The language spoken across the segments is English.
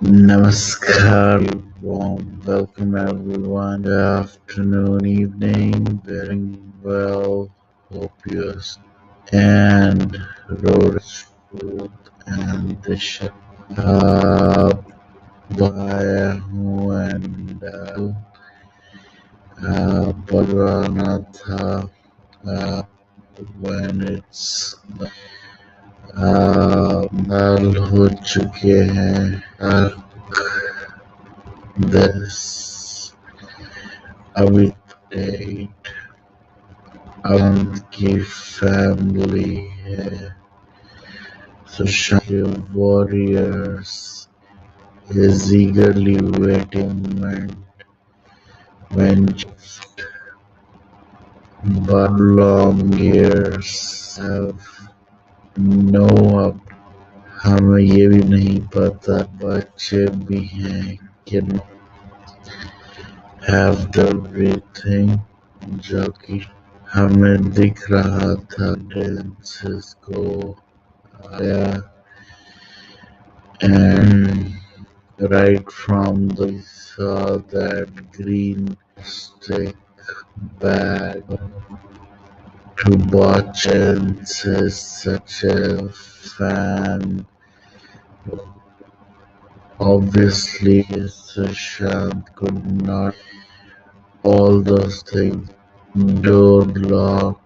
Namaskar, warm welcome everyone. Good afternoon, evening, very well. Hope you and Rajput and the show. Baya हूँ and Balwana था when it's साल हो चुके हैं this update avant की family है Sushant warriors is eagerly waiting when but long years have no up हमें ये भी नहीं पता बच्चे भी हैं कि have the everything जो कि हमें दिख रहा था dances को आया and right from the saw that green stick bag to watch and says such a fan. Obviously, Sushant could not all those things. Door lock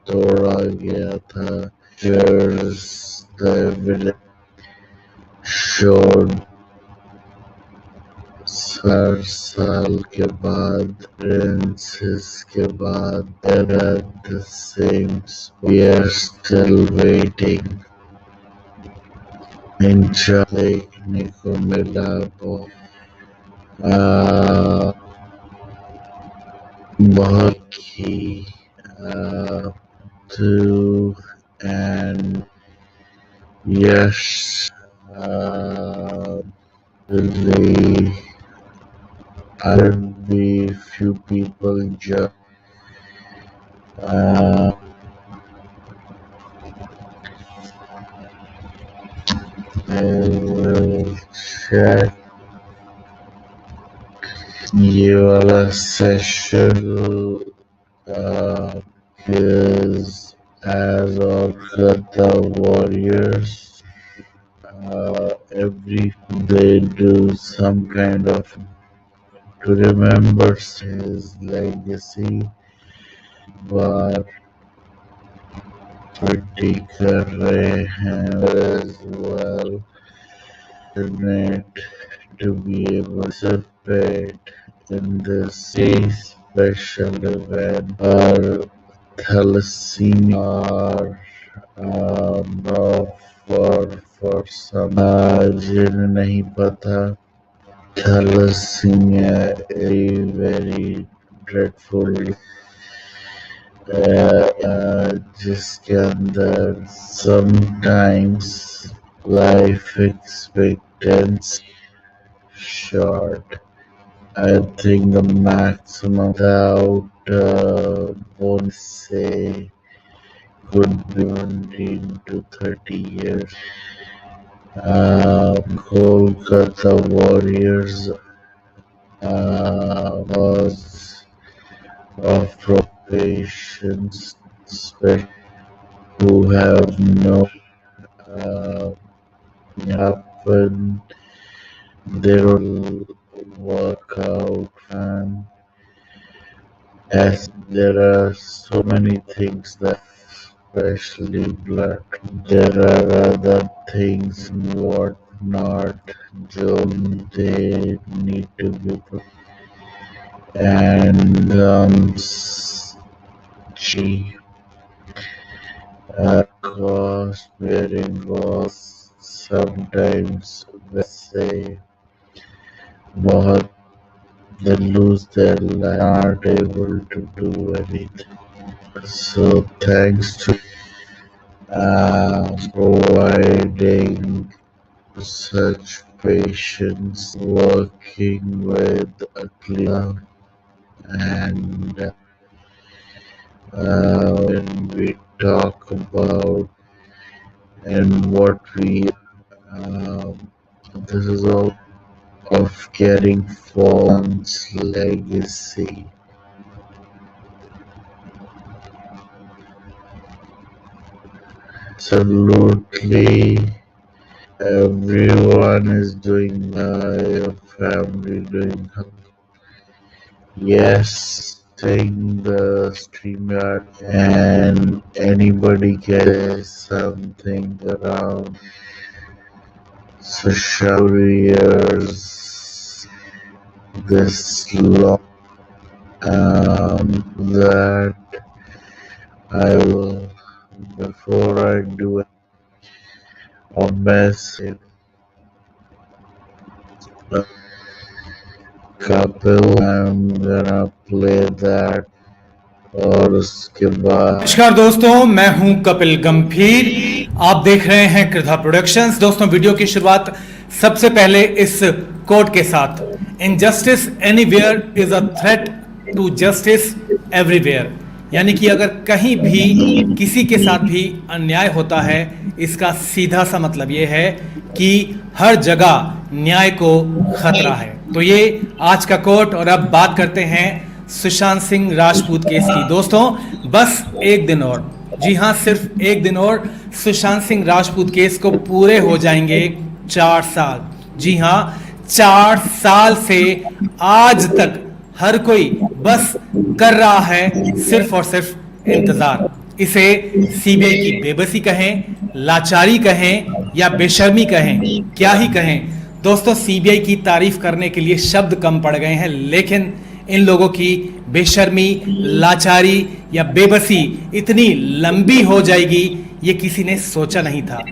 तोड़ा गया था. Cheers, the evidence showed साल के बाद Francis के बाद they're at the same spot. We are still waiting. देखने को मिला बहुत ही to and yes really I'll be few people just will check ये वाला session is as of the warriors every they do some kind of to remember his legacy but pretty कर रहे हैं as well to be able to participate in this special event Thalassemia for some जिन्हें नहीं पता Thalassemia is very dreadful जिसके अंदर sometimes life expectancy short. I think the maximum without bonus say could be 17 to 30 years. Kolkata Warriors was of patients who have no happen their workout and as there are so many things that especially blood there are other things what not they need to be and cost bearing was sometimes let's say बहुत they lose their life aren't able to do anything so thanks to providing such patients working with a clear and when we talk about and what we This is all of carrying forward's legacy. Absolutely, everyone is doing your family doing yes, saying the StreamYard and anybody can say something around social years this long that I will before I do a massive couple I'm gonna play that और उसके बाद नमस्कार दोस्तों, मैं हूं कपिल गंभीर। आप देख रहे हैं कृधा प्रोडक्शंस। दोस्तों, वीडियो की शुरुआत सबसे पहले इस कोट के साथ, injustice anywhere is a threat to justice everywhere. यानी कि अगर कहीं भी किसी के साथ भी अन्याय होता है, इसका सीधा सा मतलब ये है कि हर जगह न्याय को खतरा है। तो ये आज का कोट। और अब बात करते हैं सुशांत सिंह राजपूत केस की। दोस्तों, बस एक दिन और, जी हां, सिर्फ एक दिन और सुशांत सिंह राजपूत केस को पूरे हो जाएंगे 4 साल। जी हां, 4 साल से आज तक हर कोई बस कर रहा है सिर्फ और सिर्फ इंतजार। इसे सीबीआई की बेबसी कहें, लाचारी कहें या बेशर्मी कहें, क्या ही कहें। दोस्तों, सीबीआई की तारीफ करने के लिए शब्द कम पड़ गए हैं, लेकिन इन लोगों की बेशर्मी, लाचारी या बेबसी इतनी लंबी हो जाएगी, ये किसी ने सोचा नहीं था।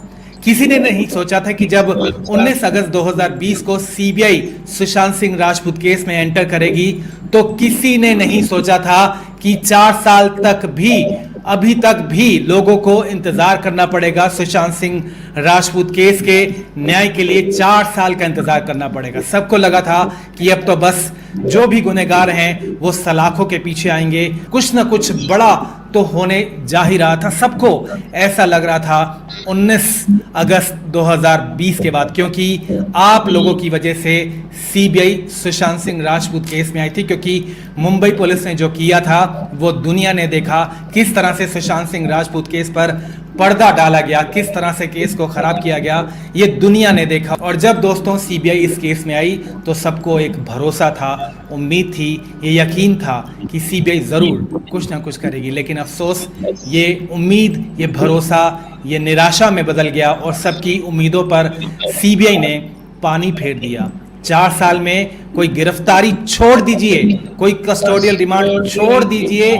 किसी ने नहीं सोचा था कि जब 19 अगस्त 2020 को सीबीआई सुशांत सिंह राजपूत केस में एंटर करेगी, तो किसी ने नहीं सोचा था कि 4 साल तक भी, अभी तक भी लोगों को इंतजार करना पड़ेगा। सुशांत सिंह राजपूत केस के न्याय के लिए 4 साल का इंतजार करना पड़ेगा। सबको लगा था कि अब तो बस जो भी गुनहगार हैं वो सलाखों के पीछे आएंगे, कुछ ना कुछ बड़ा तो होने जा ही रहा था। सबको ऐसा लग रहा था 19 अगस्त 2020 के बाद, क्योंकि आप लोगों की वजह से सीबीआई सुशांत सिंह राजपूत केस में आई थी। क्योंकि मुंबई पुलिस ने जो किया था वो दुनिया ने देखा, किस तरह से सुशांत सिंह राजपूत केस पर पर्दा डाला गया, किस तरह से केस को खराब किया गया, ये दुनिया ने देखा। और जब दोस्तों सीबीआई इस केस में आई तो सबको एक भरोसा था, उम्मीद थी, ये यकीन था कि सीबीआई जरूर कुछ ना कुछ करेगी। लेकिन अफसोस, ये उम्मीद, ये भरोसा, ये निराशा में बदल गया और सबकी उम्मीदों पर सीबीआई ने पानी फेर दिया। 4 साल में कोई गिरफ्तारी छोड़ दीजिए, कोई कस्टोडियल रिमांड छोड़ दीजिए,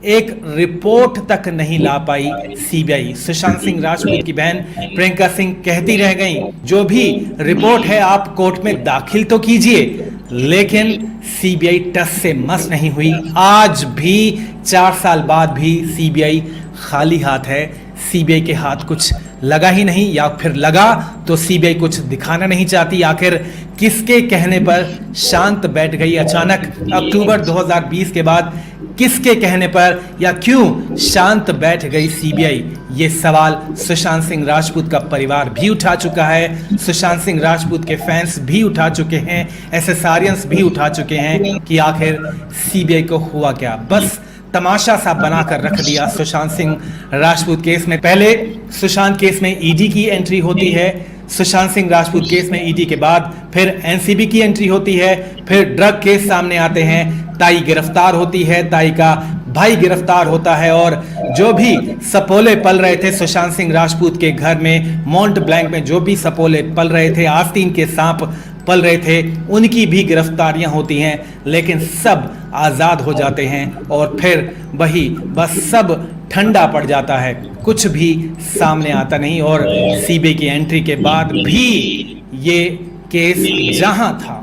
एक रिपोर्ट तक नहीं ला पाई सीबीआई। सुशांत सिंह राजपूत की बहन प्रियंका सिंह कहती रह गई, जो भी रिपोर्ट है आप कोर्ट में दाखिल तो कीजिए। लेकिन सीबीआई टस से मस नहीं हुई। आज भी 4 साल बाद भी सीबीआई खाली हाथ है। सीबीआई के हाथ कुछ लगा ही नहीं, या फिर लगा तो सीबीआई कुछ दिखाना नहीं चाहती। आखिर किसके कहने पर शांत बैठ गई अचानक अक्टूबर 2020 के बाद? किसके कहने पर या क्यों शांत बैठ गई सीबीआई? ये सवाल सुशांत सिंह राजपूत का परिवार भी उठा चुका है, सुशांत सिंह राजपूत के फैंस भी उठा चुके हैं, एसएसआरियंस भी उठा चुके हैं कि आखिर सीबीआई को हुआ क्या। बस तमाशा सा बनाकर रख दिया सुशांत सिंह राजपूत केस में। पहले सुशांत केस में ईडी की एंट्री होती है, सुशांत सिंह राजपूत केस में ईडी के बाद फिर एनसीबी की एंट्री होती है, फिर ड्रग केस सामने आते हैं, ताई गिरफ्तार होती है, ताई का भाई गिरफ्तार होता है, और जो भी सपोले पल रहे थे सुशांत सिंह राजपूत के घर में, मॉन्ट ब्लैंक में जो भी सपोले पल रहे थे, आस्तीन के सांप पल रहे थे, उनकी भी गिरफ्तारियां होती हैं। लेकिन सब आज़ाद हो जाते हैं और फिर वही बस सब ठंडा पड़ जाता है, कुछ भी सामने आता नहीं। और सीबीआई की एंट्री के बाद भी ये केस जहां था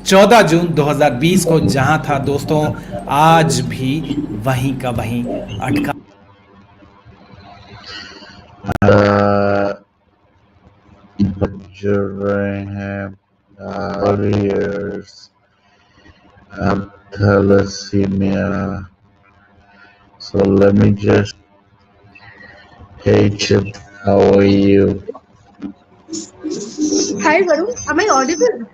14 जून 2020 को, जहां था दोस्तों, आज भी वहीं का वहीं अटका। जुड़ रहे हैं warriors Thalassemia. So let me just, hey Chip, how are you? Hi, Varun. Am I audible?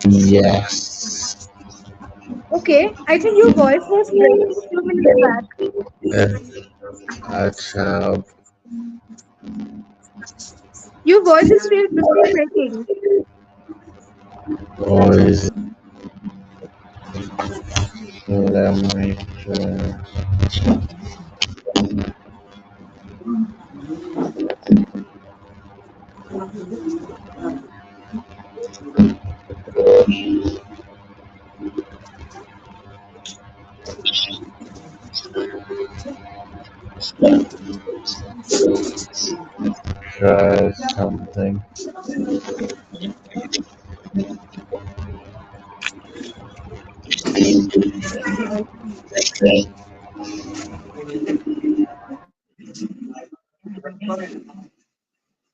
Yes. Okay, I think your voice was breaking a few minutes back. Eh, अच्छा Your voice is still breaking. voice let me try something.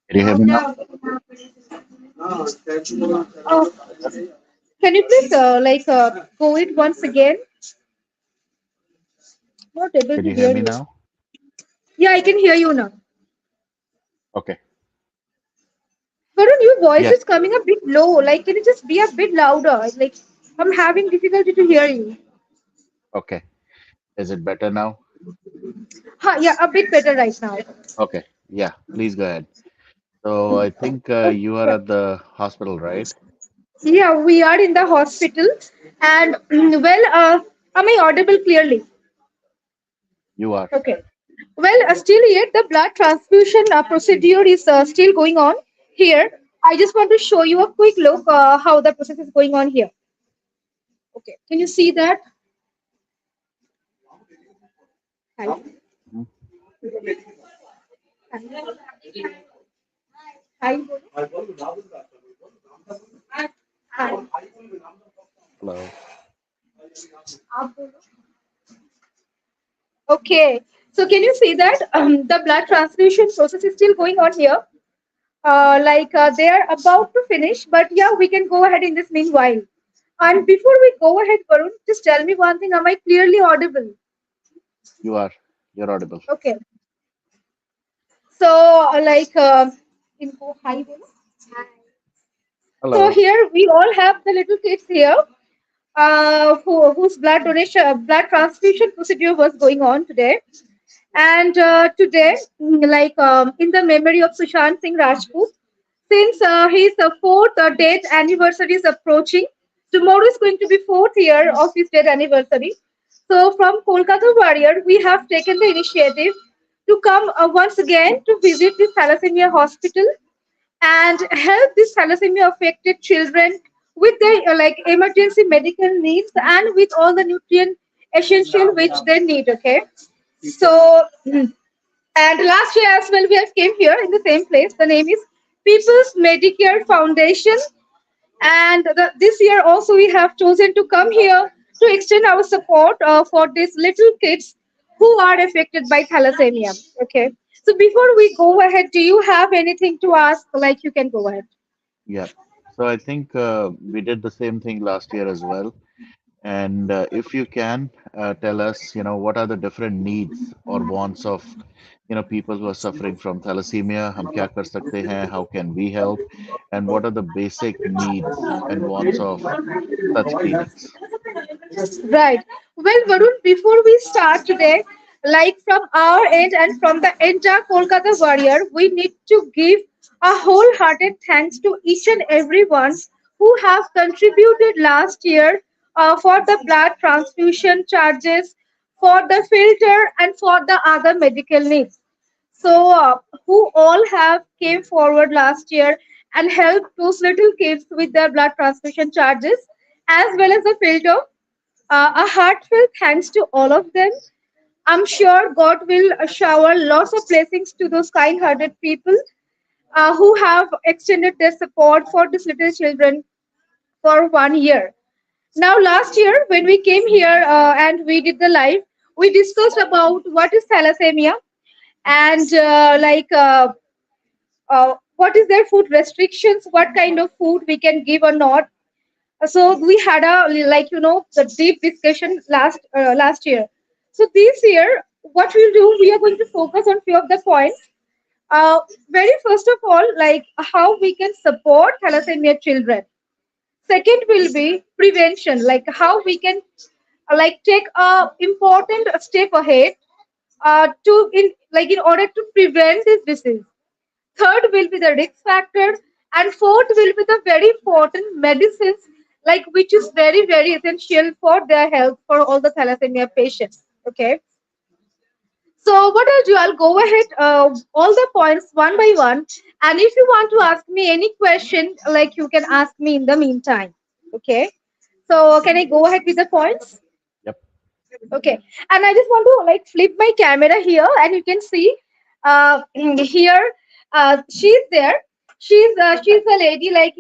Can you hear me now? Uh, can you please go it once again? Not able Can to you hear hear me you. now? Yeah, I can hear you now. Okay. Varun, your voice Yes. is coming a bit low. Like, can you just be a bit louder? Like, I'm having difficulty to hear you. Okay. Is it better now? Yeah, a bit better right now. Okay. Yeah. Please go ahead. So I think you are Okay. at the hospital, right? Yeah, we are in the hospital, and am I audible clearly? You are. Okay. Well, still yet the blood transfusion procedure is still going on here. I just want to show you a quick look how the process is going on here. Okay. Can you see that? Hi. Mhm. Hi. Hi. Hello. Okay. So can you see that the blood transfusion process is still going on here? They are about to finish, but yeah, we can go ahead in this meanwhile. And before we go ahead, Varun, just tell me one thing: am I clearly audible? You are. You're audible. Okay. So, info hi. Bolo. So Hello. here we all have the little kids here, whose blood transfusion procedure was going on today. And today, in the memory of Sushant Singh Rajput, since his fourth death anniversary is approaching, tomorrow is going to be fourth year of his death anniversary. So from Kolkata Warrior, we have taken the initiative to come once again to visit the Thalassemia Hospital and help these thalassemia affected children with their emergency medical needs and with all the nutrient essential which they need. Okay, so and last year as well we have came here in the same place. The name is People's Medicare Foundation, and this year also we have chosen to come here to extend our support for these little kids who are affected by thalassemia. Okay, so before we go ahead, do you have anything to ask? Like, you can go ahead. Yeah. So I think we did the same thing last year as well. And if you can tell us, what are the different needs or wants of, people who are suffering from thalassemia, हम क्या कर सकते हैं, how can we help, and what are the basic needs and wants of such clinics? Right. Well, Varun, before we start today, like from our end and from the entire Kolkata Warrior, we need to give a wholehearted thanks to each and everyone who have contributed last year for the blood transfusion charges, for the filter, and for the other medical needs. So, who all have came forward last year and helped those little kids with their blood transfusion charges as well as the filter. A heartfelt thanks to all of them. I'm sure God will shower lots of blessings to those kind hearted people who have extended their support for these little children for 1 year. Now, last year, when we came here and we did the live, we discussed about what is thalassemia and what is their food restrictions, what kind of food we can give or not. So we had a the deep discussion last year. So this year, what we'll do, we are going to focus on few of the points. Uh, Very first of all, like how we can support thalassemia children. Second will be prevention, like how we can like take a important step ahead to in like in order to prevent this disease. Third will be the risk factors, and fourth will be the very important medicines, like which is very essential for their health for all the thalassemia patients. Okay, so what I'll do, I'll go ahead all the points one by one, and if you want to ask me any question, like you can ask me in the meantime. Okay, so can I go ahead with the points? Yep. Okay, and I just want to like flip my camera here, and you can see here she's there. She's a lady, like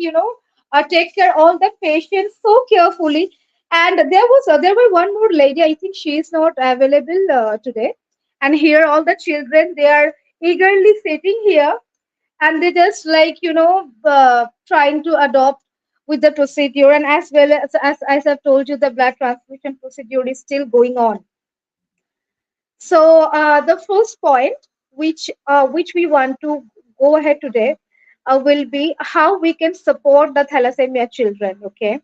take care all the patients so carefully. And there were one more lady. I think she is not available today. And here all the children, they are eagerly sitting here, and they just like trying to adopt with the procedure. And as well as I've told you, the blood transfusion procedure is still going on. So the first point, which we want to go ahead today, will be how we can support the thalassemia children. Okay.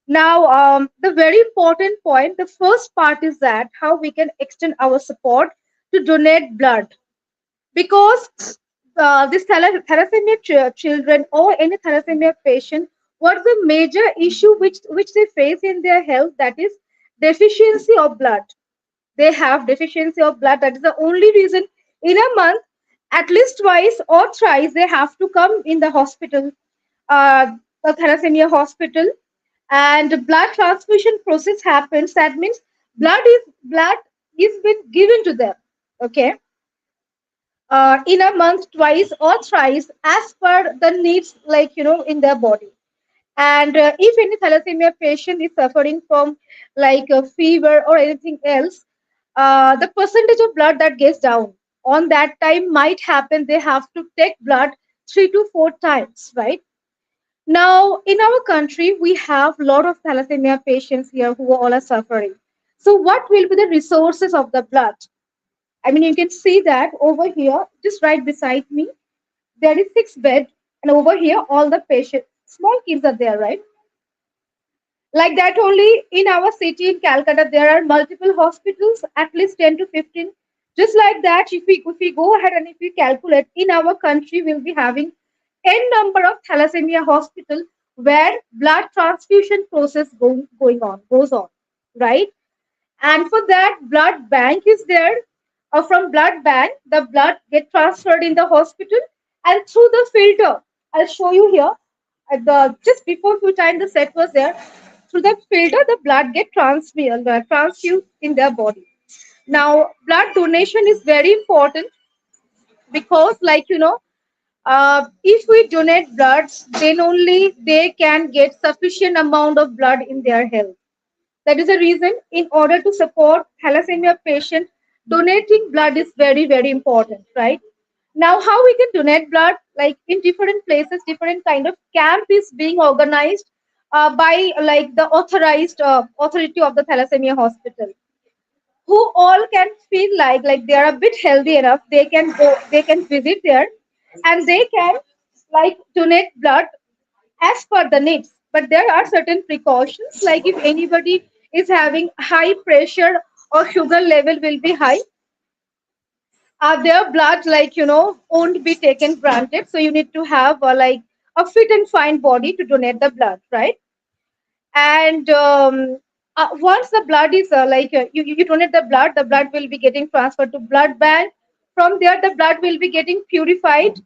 Now, the very important point, the first part is that how we can extend our support to donate blood, because this thalassemia children or any thalassemia patient, what's the major issue which they face in their health? That is deficiency of blood. They have deficiency of blood. That is the only reason in a month, at least twice or thrice, they have to come in the hospital, uh, the thalassemia hospital, and blood transfusion process happens. That means blood is been given to them. Okay, in a month, twice or thrice, as per the needs, like in their body. And if any thalassemia patient is suffering from like a fever or anything else, the percentage of blood that gets down on that time might happen. They have to take blood 3 to 4 times, right? Now, in our country, we have a lot of thalassemia patients here who all are suffering. So, what will be the resources of the blood? I mean, you can see that over here, just right beside me, there is 6 bed, and over here, all the patients, small kids are there, right? Like that only in our city in Calcutta, there are multiple hospitals, at least 10 to 15. Just like that, if we go ahead and if we calculate, in our country, we'll be having n number of thalassemia hospital where blood transfusion process going on goes on, right? And for that, blood bank is there. From blood bank, the blood get transferred in the hospital, and through the filter, I'll show you here. At the just before few time the set was there, through the filter the blood get transfused in their body. Now blood donation is very important, because if we donate blood, then only they can get sufficient amount of blood in their health. That is the reason, in order to support thalassemia patient, donating blood is very important, right? Now, how we can donate blood? Like in different places, different kind of camp is being organized by like the authorized authority of the thalassemia hospital, who all can feel like they are a bit healthy enough. They can go, they can visit there, and they can like donate blood as per the needs. But there are certain precautions, like if anybody is having high pressure or sugar level will be high, their blood won't be taken granted. So you need to have like a fit and fine body to donate the blood, right? And once the blood is you donate the blood will be getting transferred to blood bank. From there the blood will be getting purified,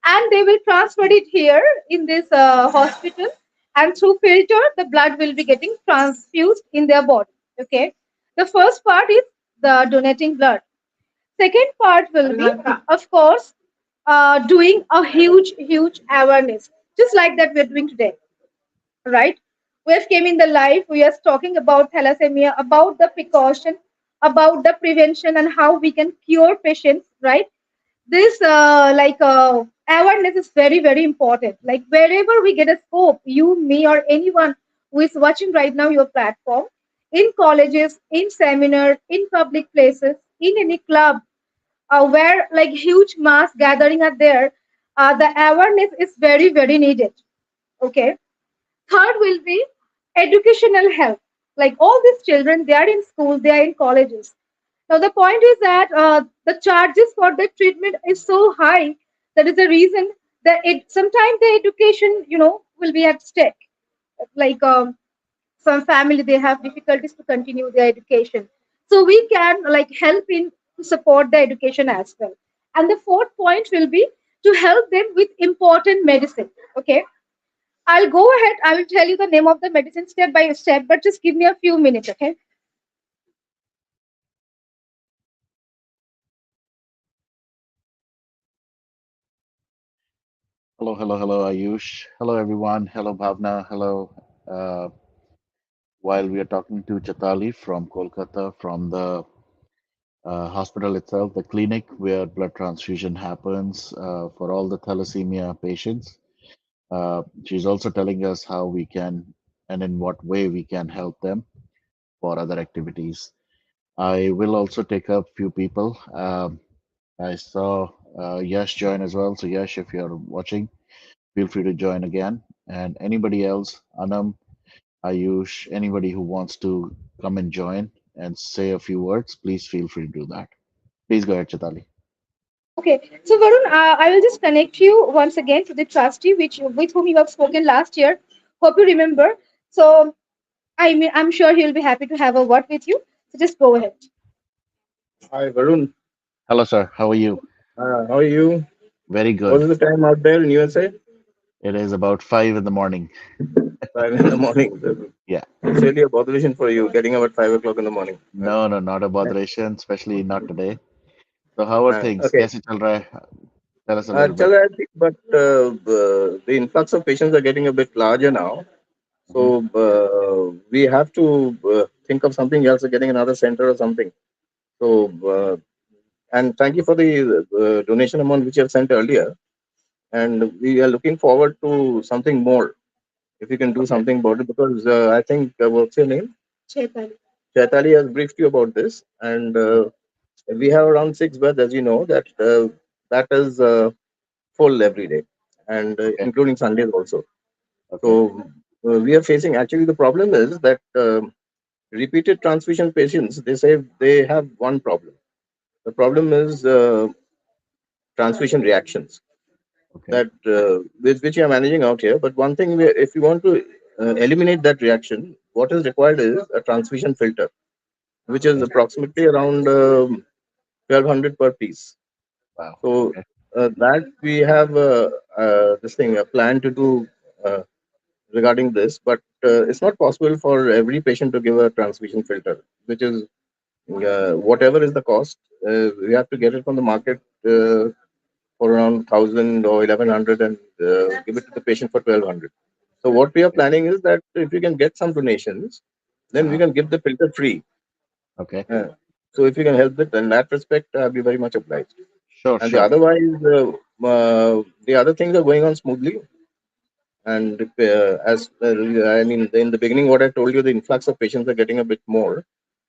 and they will transfer it here in this hospital, and through filter the blood will be getting transfused in their body. Okay, the first part is the donating blood. Second part will be, of course, doing a huge awareness, just like that we're doing today, right? We have came in the life, we are talking about thalassemia, about the precaution, about the prevention, and how we can cure patients, right? This awareness is very important. Like wherever we get a scope, you, me, or anyone who is watching right now your platform, in colleges, in seminar, in public places, in any club, where like huge mass gathering are there, the awareness is very, very needed. Okay. Third will be educational help. Like all these children, they are in school, they are in colleges. Now the point is that the charges for the treatment is so high. That is the reason that it sometimes the education, will be at stake. Like some family, they have difficulties to continue their education. So we can like help in to support the education as well. And the fourth point will be to help them with important medicine. Okay, I'll go ahead. I will tell you the name of the medicine step by step, but just give me a few minutes, okay? Hello, hello, hello, Ayush. Hello, everyone. Hello, Bhavna. Hello. Uh, while we are talking to Chatali from Kolkata, from the hospital itself, the clinic where blood transfusion happens for all the thalassemia patients. She's also telling us how we can and in what way we can help them for other activities. I will also take up few people. I saw Yash join as well. So Yash, if you're watching, feel free to join again. And anybody else, Anam, Ayush, anybody who wants to come and join and say a few words, please feel free to do that. Please go ahead, Chitali. Okay, so Varun, I will just connect you once again to the trustee, which with whom you have spoken last year. Hope you remember. So I'm sure he'll be happy to have a word with you. So just go ahead. Hi, Varun. Hello, sir. How are you? How are you? Very What good. is the time out there in USA? It is about 5 in the morning. 5 in the morning. Yeah. It's really a botheration for you getting up at 5 o'clock in the morning. No, no, not a botheration, especially not today. So how are things? Okay. Kaise chal raha hai? Tell us a little bit. Chal raha hai, but the influx of patients are getting a bit larger now. Hmm. So we have to think of something else, getting another center or something. So, and thank you for the donation amount which you have sent earlier. And we are looking forward to something more if you can do Okay. something about it because I think, what's your name? Chetan. Chaitali has briefed you about this, and we have around 6 beds, as you know, that is full every day, and Okay. including Sundays also. Okay. So we are facing. Actually, the problem is that repeated transfusion patients, they say they have one problem. The problem is transfusion reactions Okay. that with which we are managing out here. But one thing, if you want to eliminate that reaction, what is required is a transfusion filter, which is Okay. approximately around 1200 per piece. Wow. So Okay. that we have this thing a plan to do regarding this, but it's not possible for every patient to give a transfusion filter, which is whatever is the cost. We have to get it from the market for around 1000 or 1100 and give it to the patient for 1200. So what we are Okay. planning is that if we can get some donations, then we Uh-huh. can give the filter free. Okay. Uh, so if you can help it in that respect, I'll be very much obliged. Sure, And the sure. otherwise, the other things are going on smoothly. And as I mean, in the beginning, what I told you, the influx of patients are getting a bit more.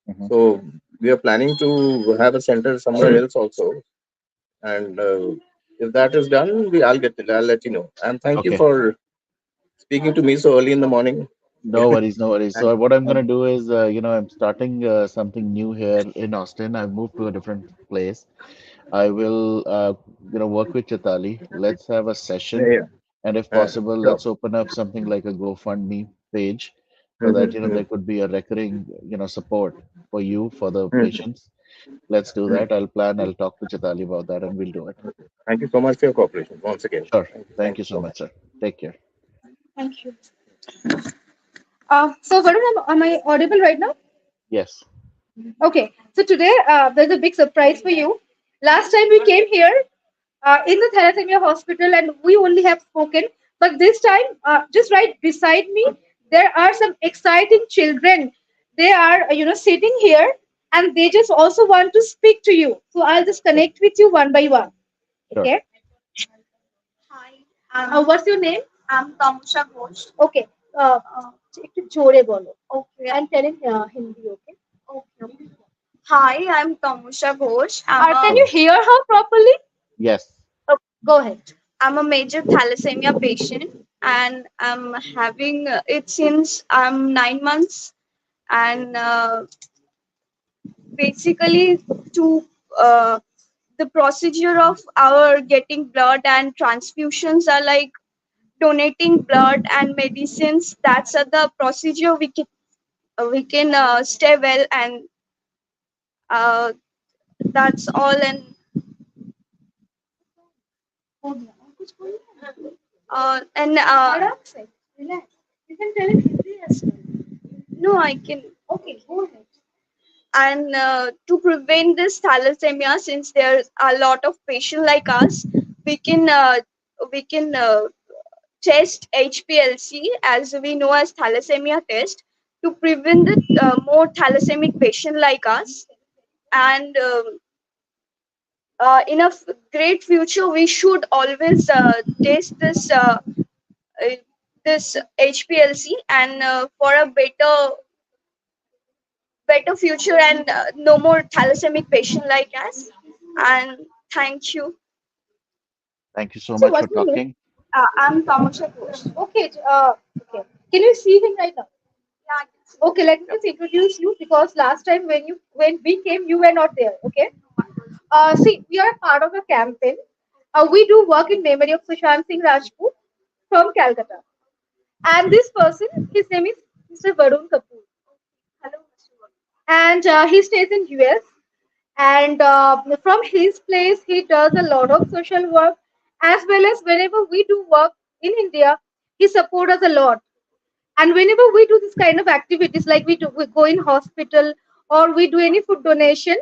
Hmm. So we are planning to have a center somewhere else also. And if that is done, I'll let you know. And thank you Okay. for speaking to me so early in the morning. No worries, no worries. And, So what I'm and gonna do is, I'm starting something new here in Austin. I've moved to a different place. I will, work with Chitali. Let's have a session, yeah, and if yeah, possible, sure. let's open up something like a GoFundMe page, so that Mm-hmm. there could be a recurring, support for you for the Mm-hmm. patients. Let's do that. I'll plan. I'll talk to Chitali about that, and we'll do it. Thank you so much for your cooperation once again. Sure. Thank Thank you you so so much. much, sir. Take care. Thank you. So Varun, am I audible right now? Yes. Okay. So today there's a big surprise for you. Last time we came here in the Thalassemia hospital and we only have spoken, but this time, just right beside me, there are some exciting children. They are, sitting here and they just also want to speak to you. So I'll just Okay. connect with you one by one. Sure. Okay. What's your name? Okay. একটু জোরে বলো। Okay. And tell in Hindi, okay? Okay. Hi, I'm Tamusha Ghosh. Can you hear her properly? Yes. Oh, go ahead. I'm a major thalassemia patient and I'm having it since I'm 9 months. And basically, to uh, the procedure of our getting blood and transfusions are like donating blood and medicines. That's the procedure we can stay well, and uh, that's all. And आराम से, relax. You can tell in Hindi as well. no, I can. Okay, go ahead. And to prevent this thalassemia, since there's a lot of patients like us, we can uh, we can test HPLC, as we know as thalassemia test, to prevent the more thalassemic patient like us. And in a great future, we should always test uh, this HPLC, and for a better future, and no more thalassemic patient like us. And thank you. Thank you so So much for what's your name? talking. I'm Tamasha Ghosh. Okay, okay. Can you see him right now? Yeah, Okay, let me Yep. just introduce you because last time when we came, you were not there. Okay. See, we are part of a campaign. We do work in memory of Sushant Singh Rajput from Calcutta, and this person, his name is Mr. Varun Kapoor, hello, Mr. and he stays in US. And from his place, he does a lot of social work, as well as whenever we do work in India, he supports us a lot. And whenever we do this kind of activities, like we go in hospital or we do any food donation,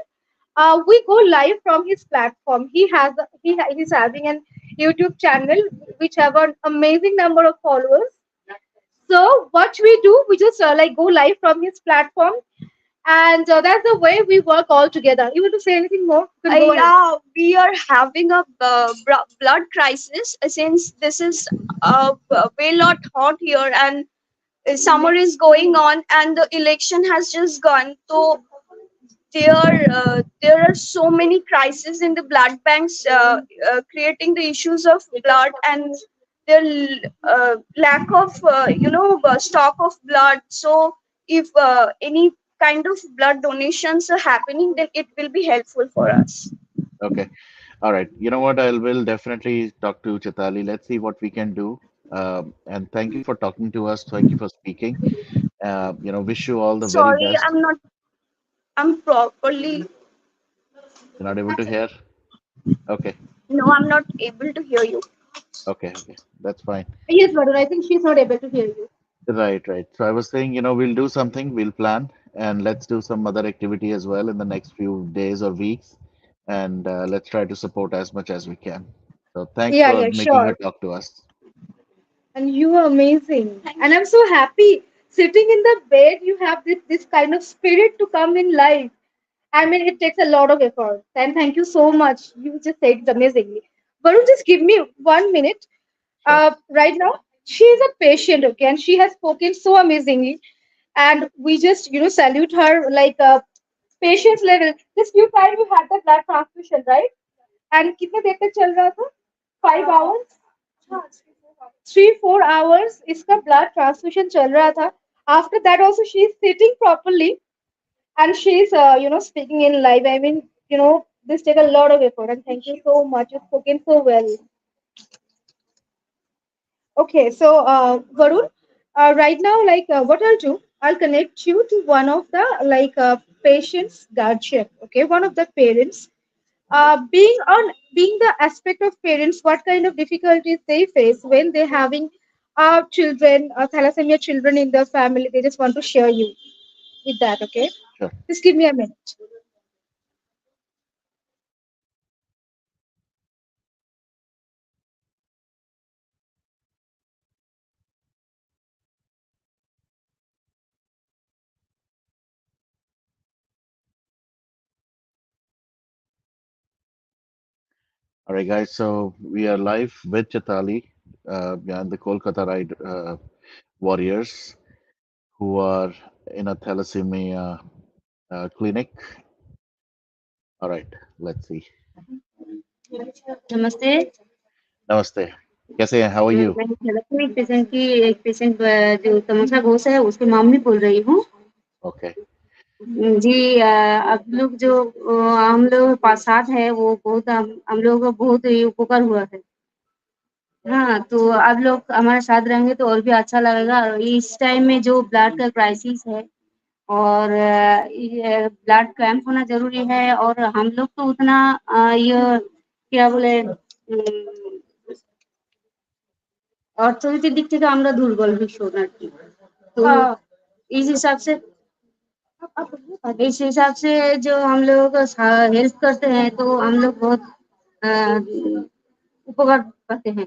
we go live from his platform. He's having an YouTube channel which have an amazing number of followers. So what we do, we just like go live from his platform, and that's the way we work all together. You want to say anything more? You can go ahead. Yeah, we are having a blood crisis, since this is way lot hot here, and summer is going on, and the election has just gone. So there are so many crises in the blood banks, creating the issues of blood, and their lack of stock of blood. So if any kind of blood donations are happening, then it will be helpful for us. Okay. All right. You know what? I will definitely talk to Chitali. Let's see what we can do. And thank you for talking to us. Thank you for speaking. Wish you all the very Sorry, best. I'm properly. You're not able to hear? Okay. No, I'm not able to hear you. Okay. Okay. That's fine. Yes, Varun, I think she's not able to hear you. Right. Right. So I was saying, we'll do something, we'll plan, and let's do some other activity as well in the next few days or weeks. And let's try to support as much as we can. So thanks Yeah, for yeah, making her sure. talk to us. And you are amazing. And I'm so happy sitting in the bed. You have this kind of spirit to come in life. I mean, it takes a lot of effort. And thank you so much. You just said it amazingly. Varun, just give me 1 minute. Sure. Right now, she is a patient, okay, and she has spoken so amazingly. And we just, salute her like patience level. This few time you had the blood transfusion, right? And कितने देर तक चल रहा था? 5 hours? 3-4 hours इसका blood transfusion चल रहा था. After that also she is sitting properly and she is speaking in live. I mean, this take a lot of effort, and thank you so much. You've spoken so well. Okay, so Varun, right now, like what I'll do, I'll connect you to one of the patient's guardian. Okay, one of the parents. Being the aspect of parents, what kind of difficulties they face when they're having children, thalassemia children in the family. They just want to share you with that. Okay, Sure. just give me a minute. All right, guys. So we are live with Chitali, and the Kolkata Ride warriors who are in a thalassemia clinic. All right, let's see. नमस्ते। Namaste. कैसे हैं? How are you? मैं थैलेसेमिक patient की एक patient जो तमसा घोष है उसकी mummy बोल रही हूँ। Okay. जी आप लोग जो हम लोग साथ है वो बहुत हम लोगों को बहुत ही उपकार हुआ है। हाँ, तो आप लोग हमारे साथ रहेंगे तो और भी अच्छा लगेगा। और इस टाइम में जो ब्लड का क्राइसिस है और ये ब्लड कैंप होना जरूरी है। और हम लोग तो उतना ये क्या बोले অর্থনৈতিক দিক থেকে আমরা দুর্বল ভীষণ আর কি। तो इस हिसाब से जो हम लोगों को हेल्प करते हैं तो हम लोग बहुत अ, उपकार पाते हैं।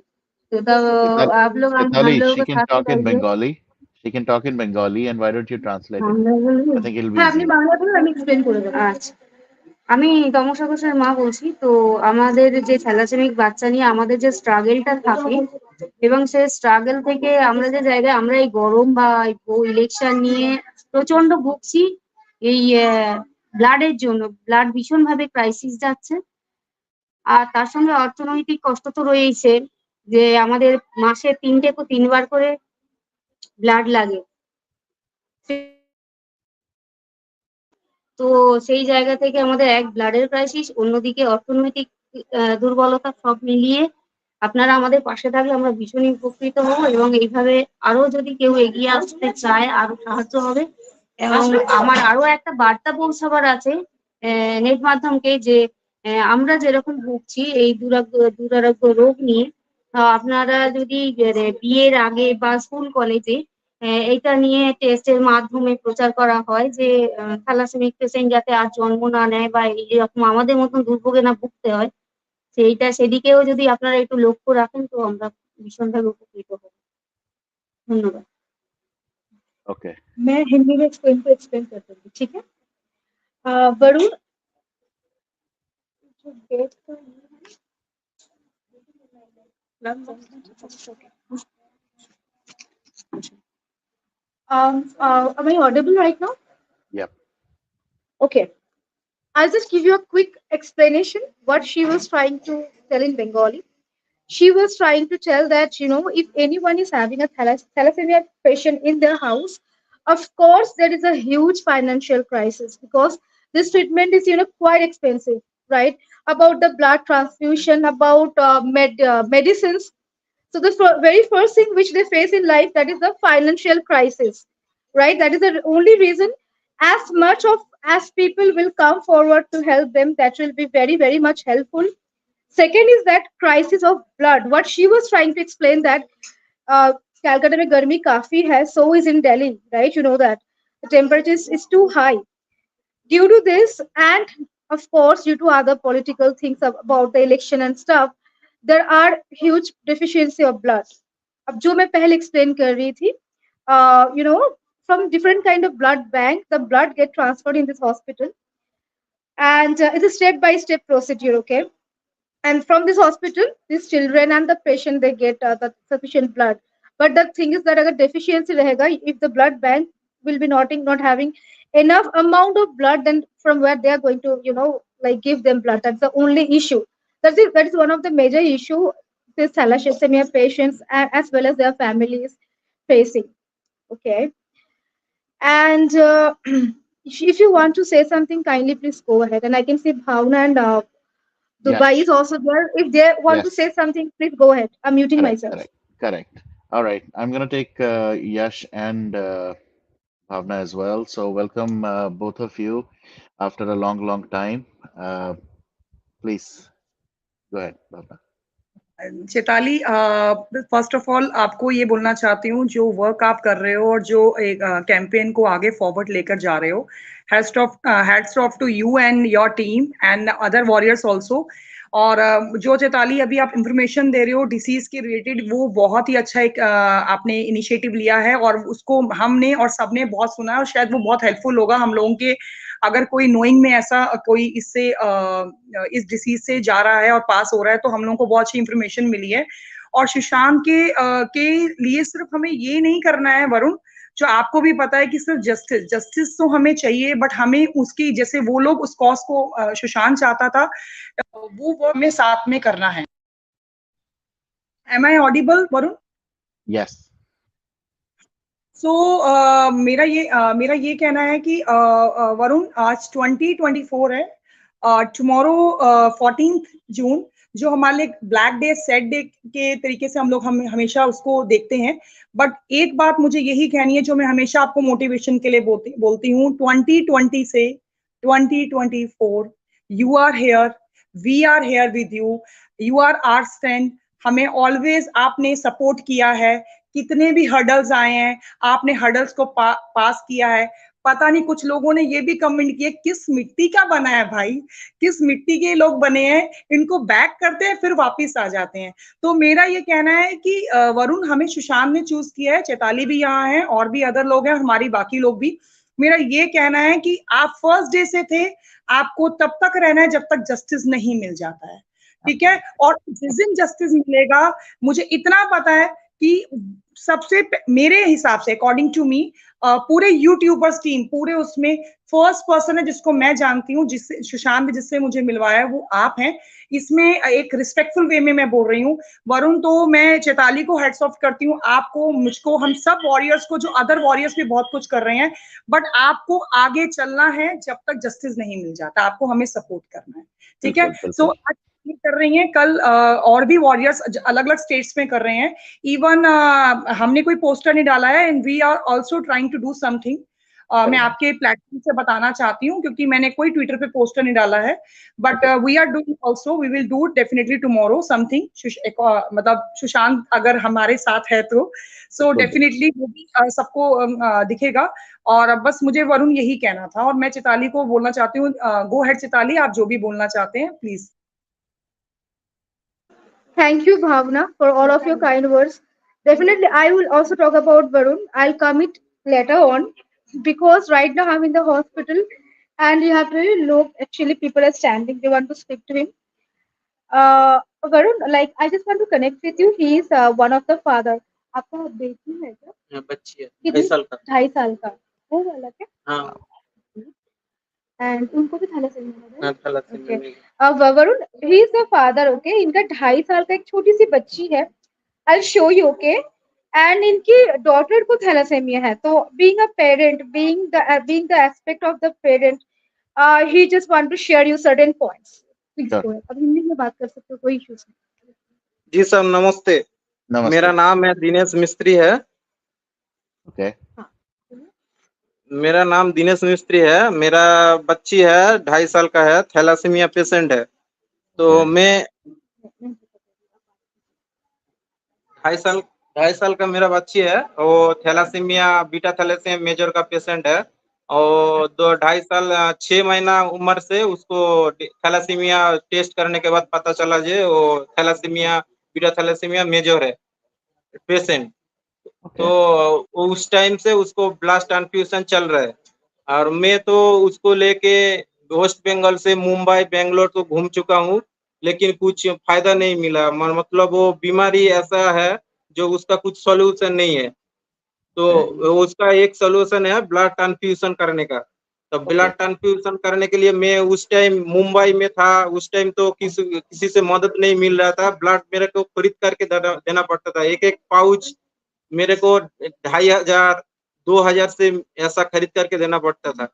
तो तब आप लोग हम Mithali, लोगों she को can साथ में talk in रहिए। Bengali. She can talk in Bengali, and why don't you translate it? हम लोग I think it'll be হ্যাঁ আপনি easier. বাংলা বলুন, আমি এক্সপ্লেন করে দেবো। আচ্ছা, আমি তমসা ঘোষের মা বলছি। তো আমাদের যে থ্যালাসেমিক বাচ্চা নিয়ে আমাদের যে স্ট্রাগলটা থাকে এবং সেই স্ট্রাগল থেকে আমরা যে জায়গায় আমরা এই গরম বা ইলেকশন নিয়ে প্রচন্ড ভুগছি এই ব্লাডের জন্য। ব্লাড ভীষণ ভাবে ক্রাইসিস যাচ্ছে। আর তার সঙ্গে অর্থনৈতিক কষ্ট তো রয়েইছে যে আমাদের মাসে 3 বার করে ব্লাড লাগে। তো সেই জায়গা থেকে আমাদের এক ব্লাডের ক্রাইসিস, অন্যদিকে অর্থনৈতিক দুর্বলতা, সব মিলিয়ে আপনারা আমাদের পাশে থাকলে আমরা ভীষণই উপকৃত হব। এবং এইভাবে আরো যদি কেউ এগিয়ে আসতে চায় আরো সাহায্য হবে। এবং আমার আরো একটা বার্তা পৌঁছাবার আছে নেট মাধ্যমকে যে আমরা যেরকম ভুগছি এই দুরারোগ্য রোগ নিয়ে, আপনারা যদি বিয়ের আগে বা স্কুল কলেজে এটা নিয়ে টেস্টের মাধ্যমে প্রচার করা হয় যে থ্যালাসেমিক পেশেন্ট যাতে আর জন্ম না নেয় বা এরকম আমাদের মতন দুর্ভোগে না ভুগতে হয়, সেদিকেও যদি আপনারা একটু লক্ষ্য রাখেন তো আমরা ভীষণভাবে উপকৃত হব। ধন্যবাদ। Okay. मैं हिंदी में एक्सप्लेन कर दूंगी, ठीक है। वरुण जो डेट का am I audible right now? Yep. Okay. I'll just give you a quick explanation what she was trying to tell in Bengali. She was trying to tell that, if anyone is having a thalassemia patient in their house, of course, there is a huge financial crisis because this treatment is, quite expensive, right? About the blood transfusion, about medicines. So the very first thing which they face in life, that is the financial crisis, right? That is the only reason. As much of as people will come forward to help them, that will be very very much helpful. Second is that crisis of blood. What she was trying to explain that Calcutta mein garmi kafi hai, so is in Delhi, right? You know that the temperature is too high. Due to this, and of course due to other political things about the election and stuff, there are huge deficiency of blood. अब जो मैं पहले explain कर रही थी, from different kind of blood bank, the blood get transferred in this hospital, and it's a step by step procedure, okay. And from this hospital, these children and the patient, they get the sufficient blood. But the thing is that agar deficiency rahega, if the blood bank will be not having enough amount of blood, then from where they are going to like give them blood, that's the only issue. That is one of the major issue these thalassemia patients as well as their families facing, okay. And if you want to say something, kindly please go ahead. And I can see Bhavna and Dubai Yes. is also there. If they want to Yes. say something, please go ahead. I'm muting Correct. myself. Correct. All right. I'm gonna take Yash and Bhavna as well. So welcome both of you after a long time. Please go ahead, Bhavna. Chetali, first of all आपको ये बोलना चाहती हूँ जो work आप कर रहे हो और जो एक कैंपेन को आगे फॉरवर्ड लेकर जा रहे हो, hats off to you and your team and other warriors also. और जो चेताली अभी आप इंफॉर्मेशन दे रहे हो डिसीज के रिलेटेड, वो बहुत ही अच्छा एक आपने इनिशिएटिव लिया है और उसको हमने और सबने बहुत सुना है और शायद वो बहुत हेल्पफुल होगा हम लोगों के। अगर कोई नोइंग में ऐसा कोई इससे इस डिसीज से जा रहा है और पास हो रहा है तो हम लोगों को बहुत अच्छी इंफॉर्मेशन मिली है। और सुशांत के लिए सिर्फ हमें ये नहीं करना है वरुण, जो आपको भी पता है कि सिर्फ जस्टिस तो हमें चाहिए, बट हमें उसकी, जैसे वो लोग उस कॉज को सुशांत चाहता था, वो हमें साथ में करना है। Am I audible Varun? Yes. So मेरा ये कहना है कि वरुण, आज 2024 है, टुमारो 14 जून, जो हमारे लिए ब्लैक डे, सैड डे के तरीके से हम हमेशा उसको देखते हैं। बट एक बात मुझे यही कहनी है, जो मैं हमेशा आपको मोटिवेशन के लिए बोलती हूँ, 2020 से 2024, you are here, we are here with you, you are our strength. हमें ऑलवेज आपने सपोर्ट किया है, कितने भी हर्डल्स आए हैं आपने हर्डल्स को पास किया है। पता नहीं, कुछ लोगों ने ये भी कमेंट किया, किस मिट्टी का बना है भाई, किस मिट्टी के लोग बने हैं, इनको बैक करते हैं फिर वापस आ जाते हैं। तो मेरा ये कहना है कि वरुण, हमें सुशांत ने चूज किया है, चैताली भी यहाँ है और भी अदर लोग हैं, हमारी बाकी लोग भी। मेरा ये कहना है कि आप फर्स्ट डे से थे, आपको तब तक रहना है जब तक जस्टिस नहीं मिल जाता है, ठीक है? और जिस दिन जस्टिस मिलेगा, मुझे इतना पता है कि मेरे हिसाब से, अकॉर्डिंग टू मी, पूरे यूट्यूबर्स टीम, पूरे उसमें फर्स्ट पर्सन है जिसको मैं जानती हूँ, जिससे सुशांत जिससे मुझे मिलवाया है, वो आप हैं। इसमें एक रिस्पेक्टफुल वे में मैं बोल रही हूँ। वरुण, तो मैं चैताली को हेड्स ऑफ करती हूँ, आपको, मुझको, हम सब वॉरियर्स को, जो अदर वॉरियर्स भी बहुत कुछ कर रहे हैं, बट आपको आगे चलना है जब तक जस्टिस नहीं मिल जाता, आपको हमें सपोर्ट करना है, ठीक है? सो कर रही हैं, कल और भी वॉरियर्स अलग अलग स्टेट्स में कर रहे हैं। इवन हमने कोई पोस्टर नहीं डाला है, and we are also trying to do something. मैं आपके प्लेटफॉर्म से बताना चाहती हूँ, क्योंकि मैंने कोई ट्विटर पे पोस्टर नहीं डाला है, but we are doing also, we will do definitely tomorrow something. मतलब सुशांत अगर हमारे साथ है तो सो डेफिनेटली वो भी सबको दिखेगा। और अब बस मुझे वरुण यही कहना था, और मैं चिताली को बोलना चाहती हूँ, गो हेड चिताली, आप जो भी बोलना चाहते हैं please. Thank you, Bhavna, for all of your kind words. Definitely, I will also talk about Varun. I'll come it later on, because right now I'm in the hospital and you have to look. Actually, people are standing. They want to speak to him. Varun, like I just want to connect with you. He is one of the father. आपका बेटी है क्या? बच्ची है, कितनी? 2.5 साल का। 2.5 साल का। वो वाला क्या? हाँ। एंड उनको भी थैलेसीमिया है? हाँ, थैलेसीमिया में। अब Varun, he is the father, okay? इनका 2.5 साल का एक छोटी सी बच्ची है। I show you, okay? And इनकी डॉटर को थैलेसीमिया है। तो being a parent, being the aspect of the parent, he just want to share you certain points. Please go ahead. अब हिंदी में बात कर सकते हो, कोई इश्यूज नहीं। जी सर, नमस्ते। मेरा नाम है दिनेश मिस्त्री है। ओके। मेरा नाम दिनेश मिस्त्री है। मेरा बच्ची है, 2.5 साल का है, थैलासीमिया पेशेंट है। तो मैं 2.5 साल का मेरा बच्ची है, वो थैलासीमिया, बीटा थैलेसीमिया मेजर का पेशेंट है। और 2.5 साल 6 महीना उम्र से उसको थैलासीमिया टेस्ट करने के बाद पता चला जे वो थैलासीमिया, बीटा थैलेसीमिया मेजर है पेशेंट। तो उस टाइम से उसको ब्लड ट्रांसफ्यूजन चल रहा है। और मैं तो उसको लेके वेस्ट बंगाल से मुंबई, बेंगलोर तो घूम चुका हूँ, लेकिन कुछ फायदा नहीं मिला। मतलब वो बीमारी ऐसा है जो उसका कुछ सॉल्यूशन नहीं है। तो उसका एक सॉल्यूशन है ब्लड ट्रांसफ्यूजन करने का। तो ब्लड ट्रांसफ्यूजन करने के लिए मैं उस टाइम मुंबई में था। उस टाइम तो किसी से मदद नहीं मिल रहा था। ब्लड मेरे को खरीद करके देना पड़ता था। एक एक पाउच मेरे को 2,500 2,000 से ऐसा खरीद करके देना पड़ता था।